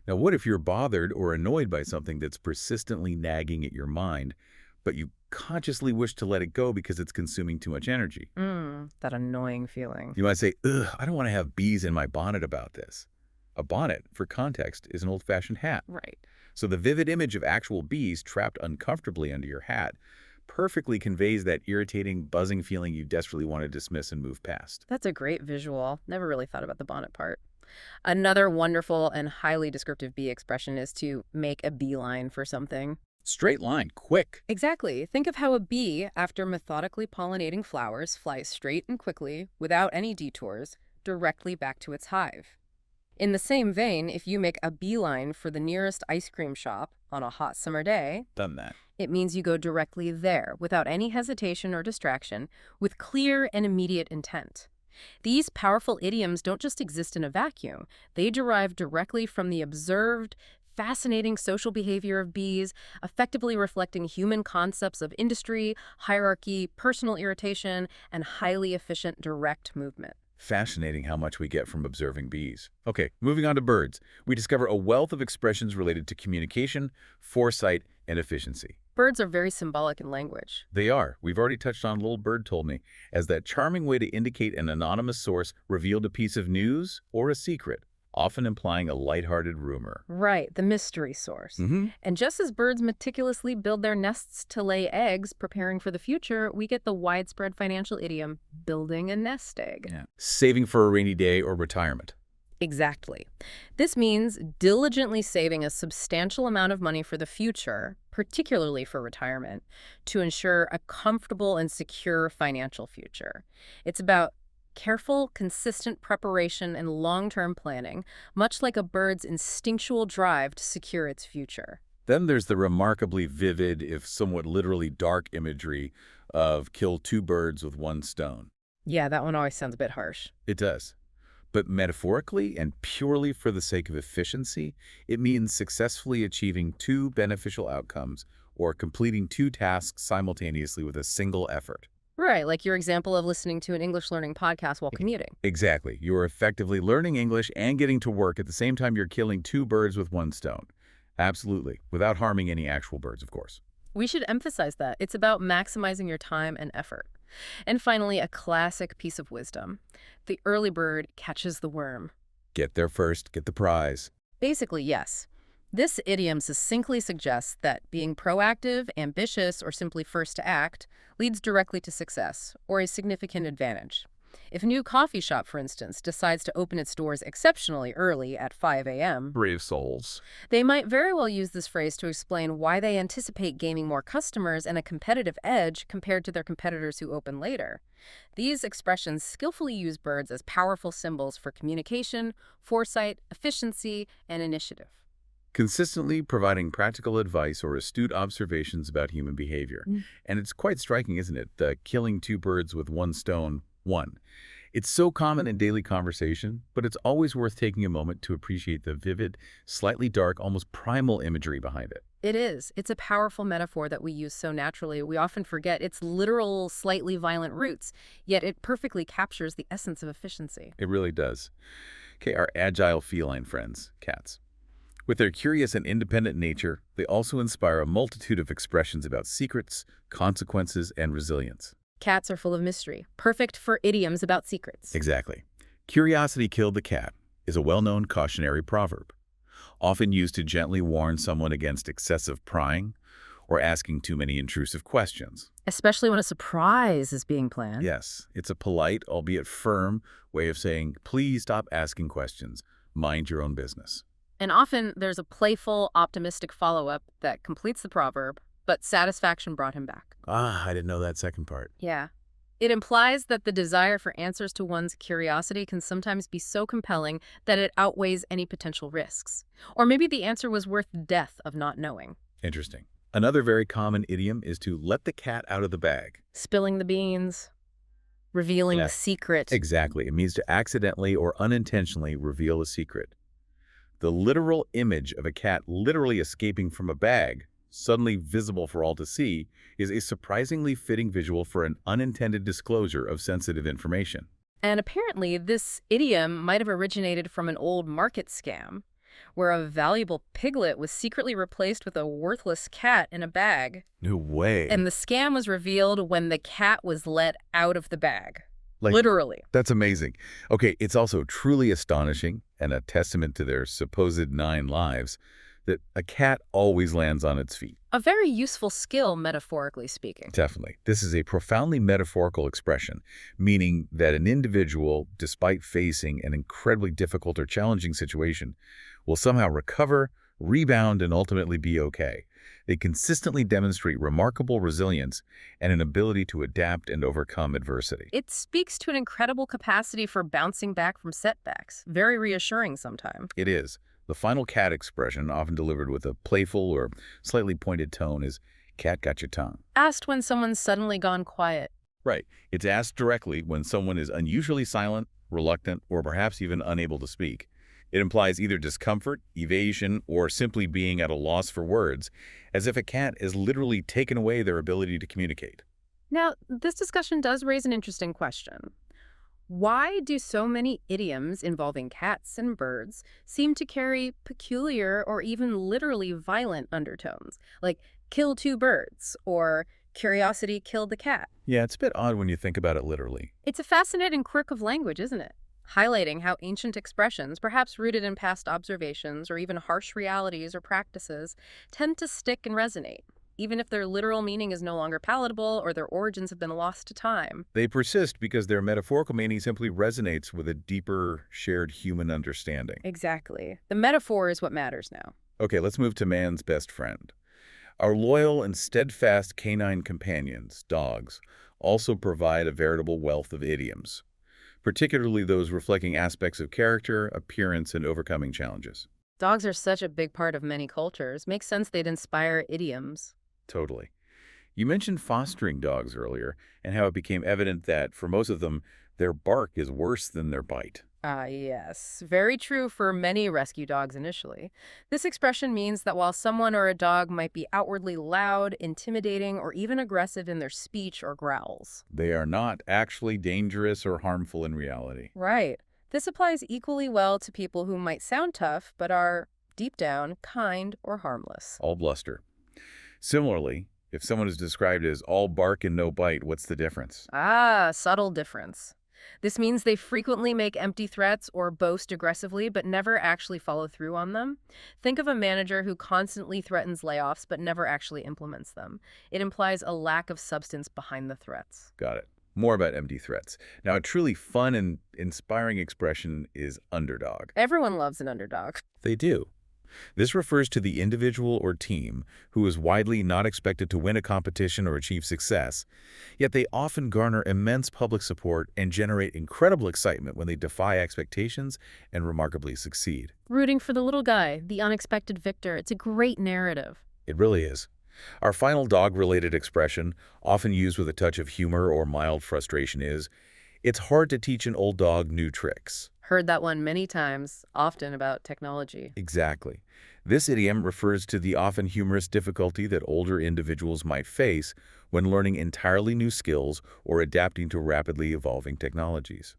Now, what if you're bothered or annoyed by something that's persistently nagging at your mind, but you consciously wish to let it go because it's consuming too much energy? That annoying feeling. You might say, ugh, I don't want to have bees in my bonnet about this. A bonnet, for context, is an old-fashioned hat. Right. So the vivid image of actual bees trapped uncomfortably under your hat perfectly conveys that irritating, buzzing feeling you desperately want to dismiss and move past. That's a great visual. Never really thought about the bonnet part. Another wonderful and highly descriptive bee expression is to make a beeline for something. Straight line, quick. Exactly. Think of how a bee, after methodically pollinating flowers, flies straight and quickly, without any detours, directly back to its hive. In the same vein, if you make a beeline for the nearest ice cream shop on a hot summer day, Done that. it means you go directly there, without any hesitation or distraction, with clear and immediate intent. These powerful idioms don't just exist in a vacuum. They derive directly from the observed, fascinating social behavior of bees, effectively reflecting human concepts of industry, hierarchy, personal irritation, and highly efficient direct movement. Fascinating how much we get from observing bees. Okay, moving on to birds. We discover a wealth of expressions related to communication, foresight, and efficiency. Birds are very symbolic in language. They are. We've already touched on Little Bird Told Me as that charming way to indicate an anonymous source revealed a piece of news or a secret, often implying a lighthearted rumor. Right, the mystery source. And just as birds meticulously build their nests to lay eggs, preparing for the future, we get the widespread financial idiom, building a nest egg. Yeah. Saving for a rainy day or retirement. Exactly. This means diligently saving a substantial amount of money for the future, particularly for retirement, to ensure a comfortable and secure financial future. It's about careful, consistent preparation and long-term planning, much like a bird's instinctual drive to secure its future. Then there's the remarkably vivid, if somewhat literally dark imagery of kill two birds with one stone. Yeah, that one always sounds a bit harsh. It does. But metaphorically and purely for the sake of efficiency, it means successfully achieving two beneficial outcomes or completing two tasks simultaneously with a single effort. Right, like your example of listening to an English learning podcast while commuting. Exactly. You're effectively learning English and getting to work at the same time you're killing two birds with one stone. Absolutely. Without harming any actual birds, of course. We should emphasize that. It's about maximizing your time and effort. And finally, a classic piece of wisdom. The early bird catches the worm. Get there first, get the prize. Basically, yes. This idiom succinctly suggests that being proactive, ambitious, or simply first to act leads directly to success, or a significant advantage. If a new coffee shop, for instance, decides to open its doors exceptionally early at 5 a.m., Brave souls. they might very well use this phrase to explain why they anticipate gaining more customers and a competitive edge compared to their competitors who open later. These expressions skillfully use birds as powerful symbols for communication, foresight, efficiency, and initiative. Consistently providing practical advice or astute observations about human behavior. And it's quite striking, isn't it? The killing two birds with one stone, one. It's so common in daily conversation, but it's always worth taking a moment to appreciate the vivid, slightly dark, almost primal imagery behind it. It is. It's a powerful metaphor that we use so naturally. We often forget its literal, slightly violent roots, yet it perfectly captures the essence of efficiency. It really does. Okay, our agile feline friends, cats. With their curious and independent nature, they also inspire a multitude of expressions about secrets, consequences, and resilience. Cats are full of mystery, perfect for idioms about secrets. Exactly. Curiosity killed the cat is a well-known cautionary proverb, often used to gently warn someone against excessive prying or asking too many intrusive questions. Especially when a surprise is being planned. Yes, it's a polite, albeit firm, way of saying, please stop asking questions. Mind your own business. And often there's a playful, optimistic follow-up that completes the proverb, but satisfaction brought him back. Ah, I didn't know that second part. Yeah. It implies that the desire for answers to one's curiosity can sometimes be so compelling that it outweighs any potential risks. Or maybe the answer was worth the death of not knowing. Interesting. Another very common idiom is to let the cat out of the bag. Spilling the beans, revealing the secret. Exactly. It means to accidentally or unintentionally reveal a secret. The literal image of a cat literally escaping from a bag, suddenly visible for all to see, is a surprisingly fitting visual for an unintended disclosure of sensitive information. And apparently, this idiom might have originated from an old market scam, where a valuable piglet was secretly replaced with a worthless cat in a bag. No way. And the scam was revealed when the cat was let out of the bag. Like, literally. That's amazing. Okay, it's also truly astonishing and a testament to their supposed 9 lives that a cat always lands on its feet. A very useful skill, metaphorically speaking. Definitely. This is a profoundly metaphorical expression, meaning that an individual, despite facing an incredibly difficult or challenging situation, will somehow recover, rebound, and ultimately be okay. They consistently demonstrate remarkable resilience and an ability to adapt and overcome adversity. It speaks to an incredible capacity for bouncing back from setbacks. Very reassuring sometimes. It is. The final cat expression, often delivered with a playful or slightly pointed tone, is "cat got your tongue." Asked when someone's suddenly gone quiet. Right. It's asked directly when someone is unusually silent, reluctant, or perhaps even unable to speak. It implies either discomfort, evasion, or simply being at a loss for words, as if a cat has literally taken away their ability to communicate. Now, this discussion does raise an interesting question. Why do so many idioms involving cats and birds seem to carry peculiar or even literally violent undertones, like kill two birds or curiosity killed the cat? Yeah, it's a bit odd when you think about it literally. It's a fascinating quirk of language, isn't it? Highlighting how ancient expressions, perhaps rooted in past observations or even harsh realities or practices, tend to stick and resonate, even if their literal meaning is no longer palatable or their origins have been lost to time. They persist because their metaphorical meaning simply resonates with a deeper, shared human understanding. Exactly. The metaphor is what matters now. Okay, let's move to man's best friend. Our loyal and steadfast canine companions, dogs, also provide a veritable wealth of idioms, particularly those reflecting aspects of character, appearance, and overcoming challenges. Dogs are such a big part of many cultures. Makes sense they'd inspire idioms. Totally. You mentioned fostering dogs earlier and how it became evident that, for most of them, their bark is worse than their bite. Ah, yes. Very true for many rescue dogs initially. This expression means that while someone or a dog might be outwardly loud, intimidating, or even aggressive in their speech or growls. They are not actually dangerous or harmful in reality. Right. This applies equally well to people who might sound tough, but are, deep down, kind or harmless. All bluster. Similarly, if someone is described as all bark and no bite, what's the difference? Ah, subtle difference. This means they frequently make empty threats or boast aggressively, but never actually follow through on them. Think of a manager who constantly threatens layoffs but never actually implements them. It implies a lack of substance behind the threats. Got it. More about empty threats. Now, a truly fun and inspiring expression is underdog. Everyone loves an underdog. They do. This refers to the individual or team who is widely not expected to win a competition or achieve success, yet they often garner immense public support and generate incredible excitement when they defy expectations and remarkably succeed. Rooting for the little guy, the unexpected victor. It's a great narrative. It really is. Our final dog-related expression, often used with a touch of humor or mild frustration, is, "It's hard to teach an old dog new tricks." Heard that one many times, often about technology. Exactly. This idiom refers to the often humorous difficulty that older individuals might face when learning entirely new skills or adapting to rapidly evolving technologies.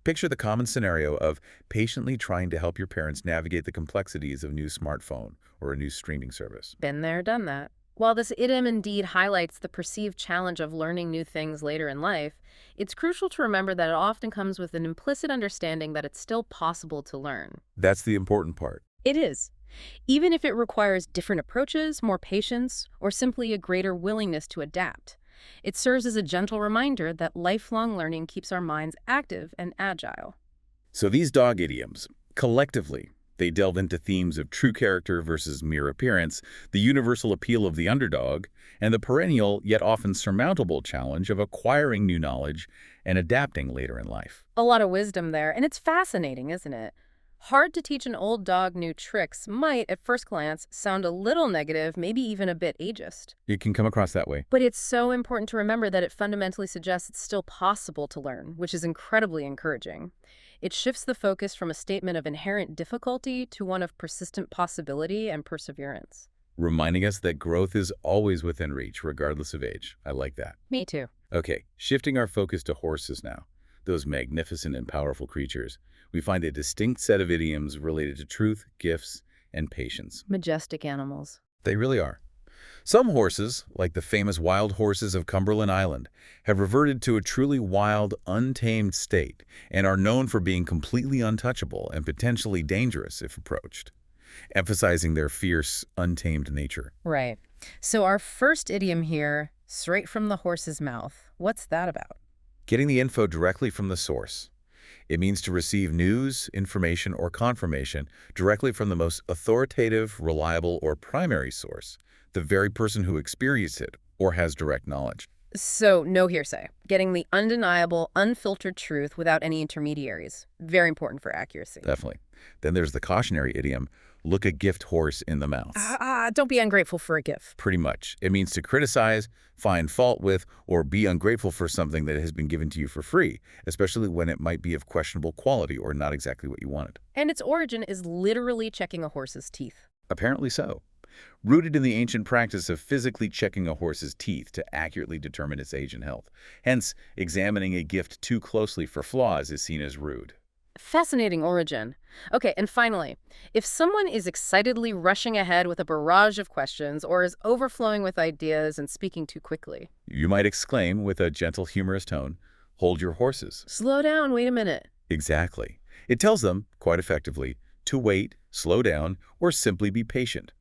Picture the common scenario of patiently trying to help your parents navigate the complexities of a new smartphone or a new streaming service. Been there, done that. While this idiom indeed highlights the perceived challenge of learning new things later in life, it's crucial to remember that it often comes with an implicit understanding that it's still possible to learn. That's the important part. It is. Even if it requires different approaches, more patience, or simply a greater willingness to adapt. It serves as a gentle reminder that lifelong learning keeps our minds active and agile. So these dog idioms, collectively, they delve into themes of true character versus mere appearance, the universal appeal of the underdog, and the perennial yet often surmountable challenge of acquiring new knowledge and adapting later in life. A lot of wisdom there, and it's fascinating, isn't it? Hard to teach an old dog new tricks might, at first glance, sound a little negative, maybe even a bit ageist. It can come across that way. But it's so important to remember that it fundamentally suggests it's still possible to learn, which is incredibly encouraging. It shifts the focus from a statement of inherent difficulty to one of persistent possibility and perseverance. Reminding us that growth is always within reach, regardless of age. I like that. Me too. Okay, shifting our focus to horses now. Those magnificent and powerful creatures. We find a distinct set of idioms related to truth, gifts, and patience. Majestic animals. They really are. Some horses, like the famous wild horses of Cumberland Island, have reverted to a truly wild, untamed state and are known for being completely untouchable and potentially dangerous if approached, emphasizing their fierce, untamed nature. Right. So our first idiom here, straight from the horse's mouth. What's that about? Getting the info directly from the source. It means to receive news, information, or confirmation directly from the most authoritative, reliable, or primary source, the very person who experienced it or has direct knowledge. So, no hearsay. Getting the undeniable, unfiltered truth without any intermediaries. Very important for accuracy. Definitely. Then there's the cautionary idiom, look a gift horse in the mouth. Don't be ungrateful for a gift. Pretty much. It means to criticize, find fault with, or be ungrateful for something that has been given to you for free, especially when it might be of questionable quality or not exactly what you wanted. And its origin is literally checking a horse's teeth. Apparently so. Rooted in the ancient practice of physically checking a horse's teeth to accurately determine its age and health. Hence, examining a gift too closely for flaws is seen as rude. Fascinating origin. Okay, and finally, if someone is excitedly rushing ahead with a barrage of questions or is overflowing with ideas and speaking too quickly, You might exclaim with a gentle, humorous tone, hold your horses. slow down, wait a minute. Exactly. It tells them, quite effectively, to wait, slow down, or simply be patient.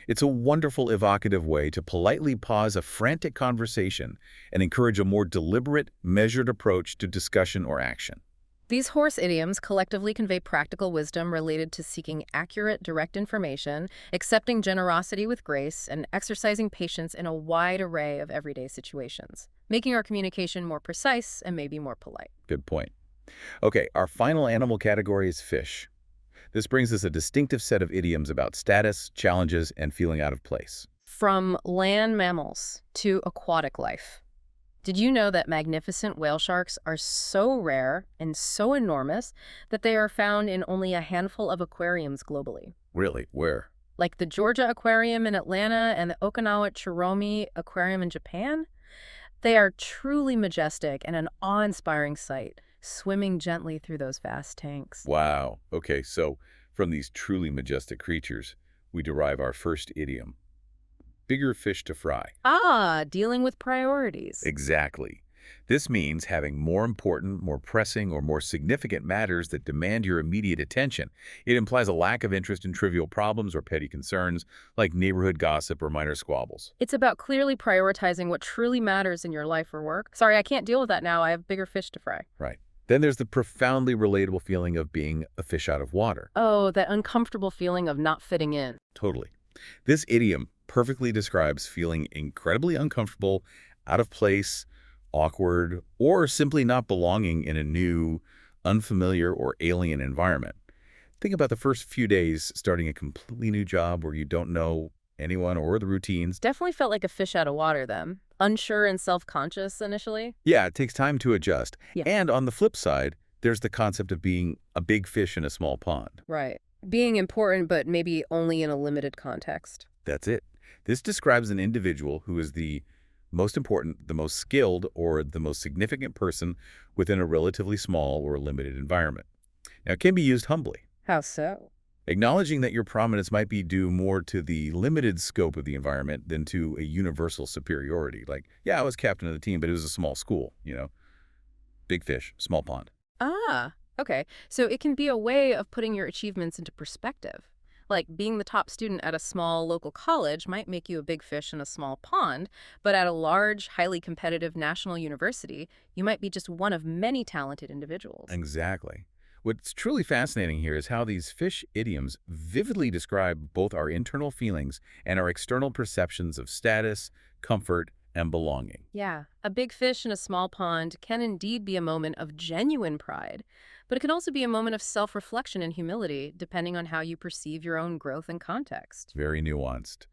It's a wonderful, evocative way to politely pause a frantic conversation and encourage a more deliberate, measured approach to discussion or action. These horse idioms collectively convey practical wisdom related to seeking accurate, direct information, accepting generosity with grace, and exercising patience in a wide array of everyday situations, making our communication more precise and maybe more polite. Good point. Okay, our final animal category is fish. This brings us a distinctive set of idioms about status, challenges, and feeling out of place. From land mammals to aquatic life. Did you know that magnificent whale sharks are so rare and so enormous that they are found in only a handful of aquariums globally? Really? Where? Like the Georgia Aquarium in Atlanta and the Okinawa Chiromi Aquarium in Japan? They are truly majestic and an awe-inspiring sight, swimming gently through those vast tanks. Wow. Okay, so from these truly majestic creatures, we derive our first idiom. Bigger fish to fry. Ah, dealing with priorities. Exactly. This means having more important, more pressing, or more significant matters that demand your immediate attention. It implies a lack of interest in trivial problems or petty concerns, like neighborhood gossip or minor squabbles. It's about clearly prioritizing what truly matters in your life or work. Sorry, I can't deal with that now. I have bigger fish to fry. Right. Then there's the profoundly relatable feeling of being a fish out of water. Oh, that uncomfortable feeling of not fitting in. Totally. This idiom perfectly describes feeling incredibly uncomfortable, out of place, awkward, or simply not belonging in a new, unfamiliar, or alien environment. Think about the first few days starting a completely new job where you don't know anyone or the routines. Definitely felt like a fish out of water then. Unsure and self-conscious initially. Yeah, it takes time to adjust. Yeah. And on the flip side, there's the concept of being a big fish in a small pond. Right. Being important, but maybe only in a limited context. That's it. This describes an individual who is the most important, the most skilled, or the most significant person within a relatively small or limited environment. Now, it can be used humbly, How so? acknowledging that your prominence might be due more to the limited scope of the environment than to a universal superiority. Like, yeah, I was captain of the team, but it was a small school, Big fish, small pond. Ah, okay. So it can be a way of putting your achievements into perspective. Like being the top student at a small local college might make you a big fish in a small pond, but at a large, highly competitive national university, you might be just one of many talented individuals. Exactly. What's truly fascinating here is how these fish idioms vividly describe both our internal feelings and our external perceptions of status, comfort, and belonging. Yeah, a big fish in a small pond can indeed be a moment of genuine pride, but it can also be a moment of self-reflection and humility, depending on how you perceive your own growth and context. Very nuanced.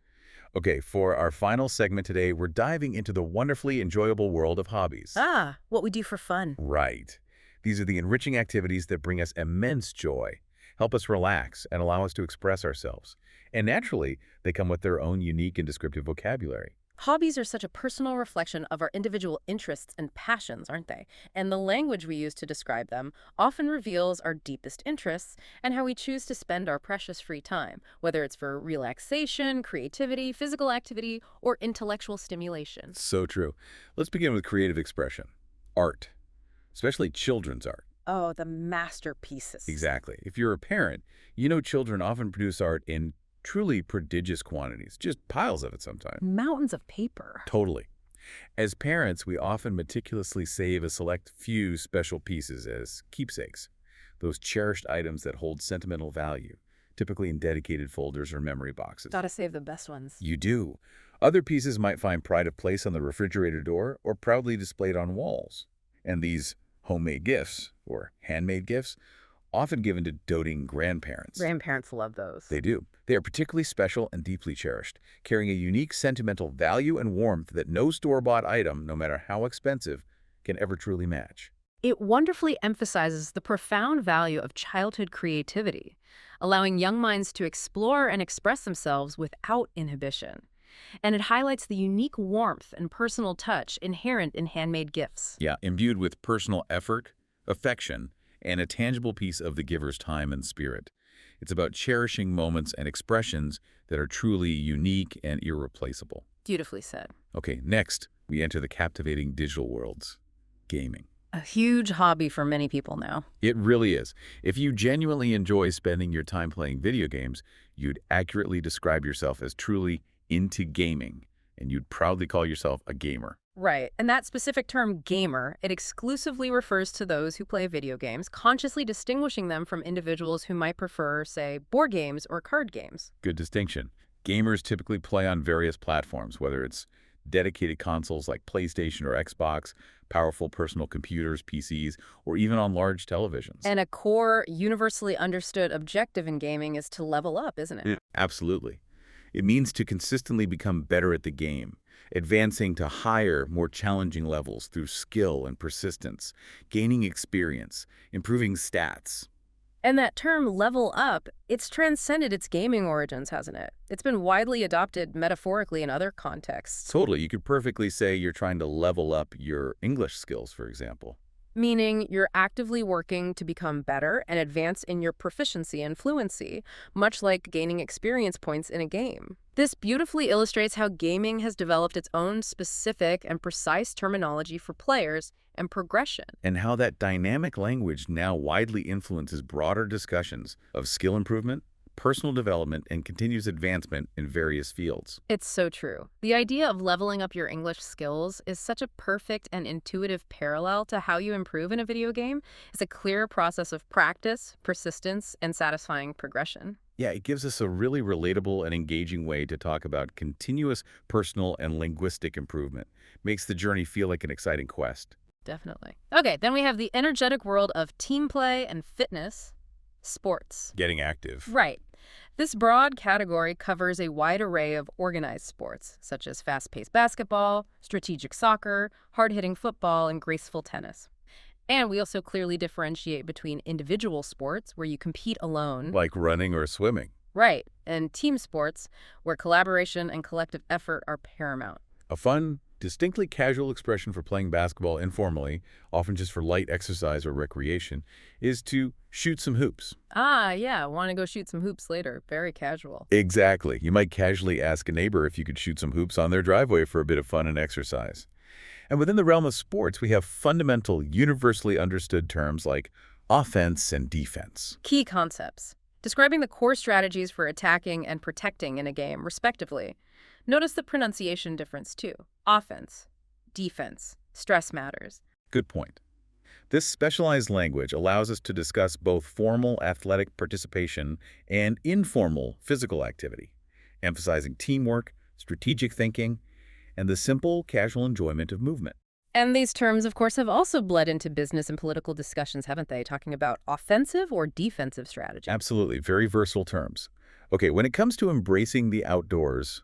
Okay, for our final segment today, we're diving into the wonderfully enjoyable world of hobbies. Ah, what we do for fun. Right. These are the enriching activities that bring us immense joy, help us relax, and allow us to express ourselves. And naturally, they come with their own unique and descriptive vocabulary. Hobbies are such a personal reflection of our individual interests and passions, aren't they? And the language we use to describe them often reveals our deepest interests and how we choose to spend our precious free time, whether it's for relaxation, creativity, physical activity, or intellectual stimulation. So true. Let's begin with creative expression. Art, especially children's art. Oh, the masterpieces. Exactly. If you're a parent, you know children often produce art in truly prodigious quantities, just piles of it sometimes. Mountains of paper. Totally. As parents, we often meticulously save a select few special pieces as keepsakes, those cherished items that hold sentimental value, typically in dedicated folders or memory boxes. Gotta save the best ones. You do. Other pieces might find pride of place on the refrigerator door or proudly displayed on walls. And these homemade gifts, or handmade gifts, often given to doting grandparents. Grandparents love those. They do. They are particularly special and deeply cherished, carrying a unique sentimental value and warmth that no store-bought item, no matter how expensive, can ever truly match. It wonderfully emphasizes the profound value of childhood creativity, allowing young minds to explore and express themselves without inhibition. And it highlights the unique warmth and personal touch inherent in handmade gifts. Yeah, imbued with personal effort, affection, and a tangible piece of the giver's time and spirit. It's about cherishing moments and expressions that are truly unique and irreplaceable. Beautifully said. Okay, next, we enter the captivating digital worlds. Gaming. A huge hobby for many people now. It really is. If you genuinely enjoy spending your time playing video games, you'd accurately describe yourself as truly into gaming, and you'd proudly call yourself a gamer. Right. And that specific term, gamer, it exclusively refers to those who play video games, consciously distinguishing them from individuals who might prefer, say, board games or card games. Good distinction. Gamers typically play on various platforms, whether it's dedicated consoles like PlayStation or Xbox, powerful personal computers, PCs, or even on large televisions. And a core, universally understood objective in gaming is to level up, isn't it? Absolutely. It means to consistently become better at the game, advancing to higher, more challenging levels through skill and persistence, gaining experience, improving stats. And that term level up, it's transcended its gaming origins, hasn't it? It's been widely adopted metaphorically in other contexts, Totally, you could perfectly say you're trying to level up your English skills, for example. meaning you're actively working to become better and advance in your proficiency and fluency, much like gaining experience points in a game. This beautifully illustrates how gaming has developed its own specific and precise terminology for players and progression. And how that dynamic language now widely influences broader discussions of skill improvement, personal development, and continuous advancement in various fields. It's so true. The idea of leveling up your English skills is such a perfect and intuitive parallel to how you improve in a video game. It's a clear process of practice, persistence, and satisfying progression. Yeah, it gives us a really relatable and engaging way to talk about continuous personal and linguistic improvement. Makes the journey feel like an exciting quest. Definitely. Okay, then we have the energetic world of team play and fitness, sports. Getting active. Right. This broad category covers a wide array of organized sports, such as fast-paced basketball, strategic soccer, hard-hitting football, and graceful tennis. And we also clearly differentiate between individual sports, where you compete alone, Like running or swimming. right, and team sports, where collaboration and collective effort are paramount. A fun, distinctly casual expression for playing basketball informally, often just for light exercise or recreation, is to shoot some hoops. Ah, yeah, want to go shoot some hoops later. Very casual. Exactly. You might casually ask a neighbor if you could shoot some hoops on their driveway for a bit of fun and exercise. And within the realm of sports, we have fundamental, universally understood terms like offense and defense. Key concepts, describing the core strategies for attacking and protecting in a game, respectively. Notice the pronunciation difference, too. Offense, defense, stress matters. Good point. This specialized language allows us to discuss both formal athletic participation and informal physical activity, emphasizing teamwork, strategic thinking, and the simple, casual enjoyment of movement. And these terms, of course, have also bled into business and political discussions, haven't they? Talking about offensive or defensive strategy. Absolutely, very versatile terms. Okay, when it comes to embracing the outdoors,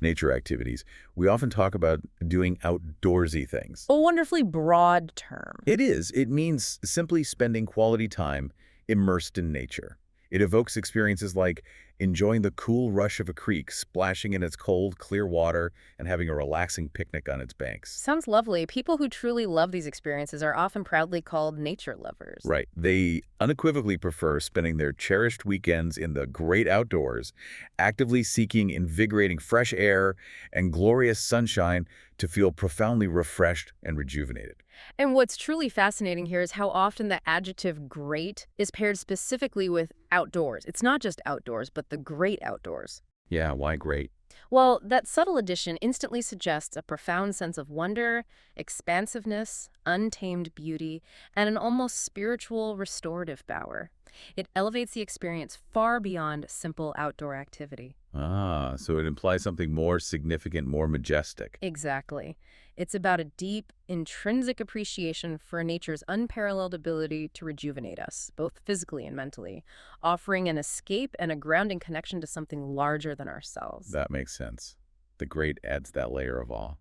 nature activities, we often talk about doing outdoorsy things. A wonderfully broad term. It is. It means simply spending quality time immersed in nature. It evokes experiences like enjoying the cool rush of a creek, splashing in its cold, clear water, and having a relaxing picnic on its banks. Sounds lovely. People who truly love these experiences are often proudly called nature lovers. Right. They unequivocally prefer spending their cherished weekends in the great outdoors, actively seeking invigorating fresh air and glorious sunshine to feel profoundly refreshed and rejuvenated. And what's truly fascinating here is how often the adjective great is paired specifically with outdoors. It's not just outdoors, but the great outdoors. Yeah, why great? Well, that subtle addition instantly suggests a profound sense of wonder, expansiveness, untamed beauty, and an almost spiritual restorative power. It elevates the experience far beyond simple outdoor activity. Ah, so it implies something more significant, more majestic. Exactly. It's about a deep, intrinsic appreciation for nature's unparalleled ability to rejuvenate us, both physically and mentally, offering an escape and a grounding connection to something larger than ourselves. That makes sense. The great adds that layer of awe.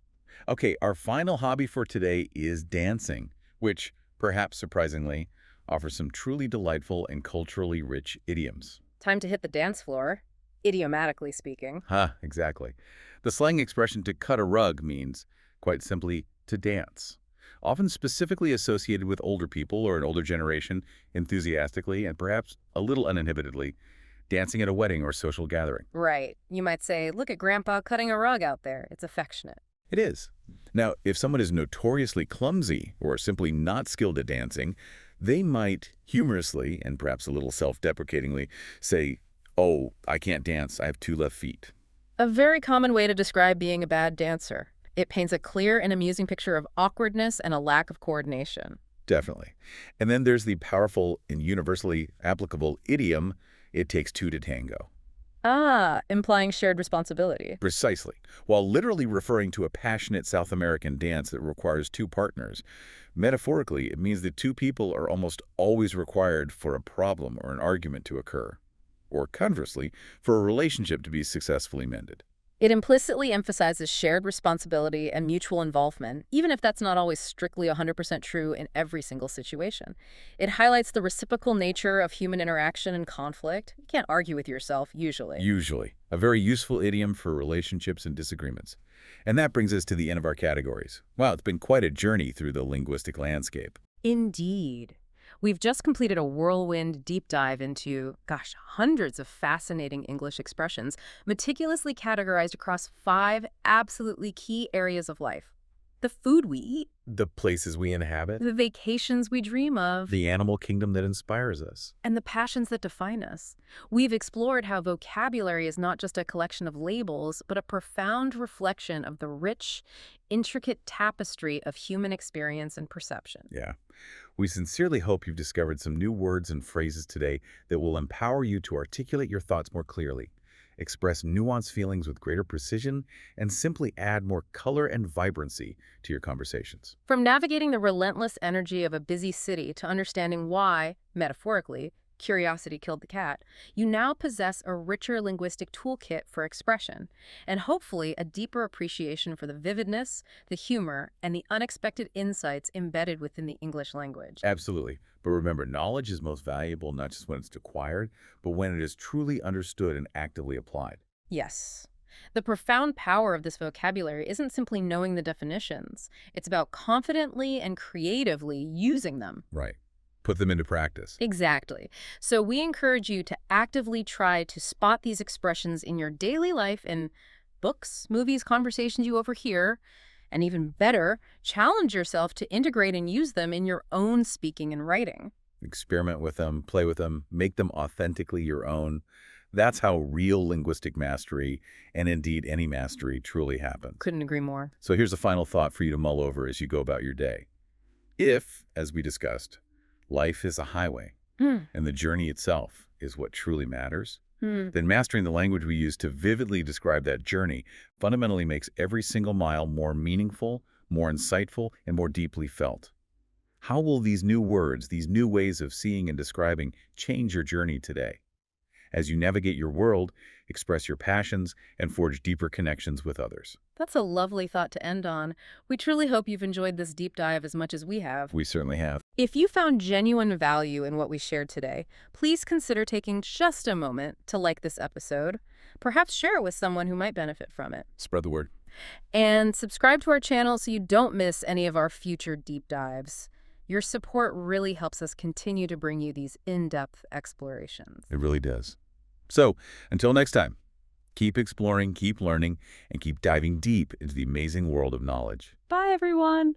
Okay, our final hobby for today is dancing, which, perhaps surprisingly, offers some truly delightful and culturally rich idioms. Time to hit the dance floor, idiomatically speaking. Exactly. The slang expression to cut a rug means, quite simply, to dance, often specifically associated with older people or an older generation enthusiastically and perhaps a little uninhibitedly dancing at a wedding or social gathering. Right. You might say, look at Grandpa cutting a rug out there. It's affectionate. It is. Now, if someone is notoriously clumsy or simply not skilled at dancing, they might humorously and perhaps a little self-deprecatingly say, "Oh, I can't dance. I have 2 left feet." A very common way to describe being a bad dancer. It paints a clear and amusing picture of awkwardness and a lack of coordination. Definitely. And then there's the powerful and universally applicable idiom, "It takes 2 to tango." Ah, implying shared responsibility. Precisely. While literally referring to a passionate South American dance that requires 2 partners, metaphorically, it means that 2 people are almost always required for a problem or an argument to occur. or conversely, for a relationship to be successfully mended. It implicitly emphasizes shared responsibility and mutual involvement, even if that's not always strictly 100% true in every single situation. It highlights the reciprocal nature of human interaction and conflict. You can't argue with yourself, usually. Usually, a very useful idiom for relationships and disagreements. And that brings us to the end of our categories. Wow, it's been quite a journey through the linguistic landscape. Indeed. We've just completed a whirlwind deep dive into, gosh, hundreds of fascinating English expressions, meticulously categorized across 5 absolutely key areas of life. The food we eat, The places we inhabit, the vacations we dream of, the animal kingdom that inspires us. and the passions that define us. We've explored how vocabulary is not just a collection of labels, but a profound reflection of the rich, intricate tapestry of human experience and perception. Yeah. We sincerely hope you've discovered some new words and phrases today that will empower you to articulate your thoughts more clearly, express nuanced feelings with greater precision, and simply add more color and vibrancy to your conversations. From navigating the relentless energy of a busy city to understanding why, metaphorically, curiosity killed the cat, you now possess a richer linguistic toolkit for expression, and hopefully a deeper appreciation for the vividness, the humor, and the unexpected insights embedded within the English language. Absolutely. But remember, knowledge is most valuable not just when it's acquired, but when it is truly understood and actively applied. Yes. The profound power of this vocabulary isn't simply knowing the definitions. It's about confidently and creatively using them. Right. Put them into practice. Exactly. So we encourage you to actively try to spot these expressions in your daily life in books, movies, conversations you overhear, and even better, challenge yourself to integrate and use them in your own speaking and writing. Experiment with them, play with them, make them authentically your own. That's how real linguistic mastery, and indeed any mastery, truly happens. Couldn't agree more. So here's a final thought for you to mull over as you go about your day. If, as we discussed, life is a highway, and the journey itself is what truly matters, then mastering the language we use to vividly describe that journey fundamentally makes every single mile more meaningful, more insightful, and more deeply felt. How will these new words, these new ways of seeing and describing change your journey today? As you navigate your world, express your passions, and forge deeper connections with others. That's a lovely thought to end on. We truly hope you've enjoyed this deep dive as much as we have. We certainly have. If you found genuine value in what we shared today, please consider taking just a moment to like this episode. Perhaps share it with someone who might benefit from it. Spread the word. And subscribe to our channel so you don't miss any of our future deep dives. Your support really helps us continue to bring you these in-depth explorations. It really does. So, until next time, keep exploring, keep learning, and keep diving deep into the amazing world of knowledge. Bye, everyone.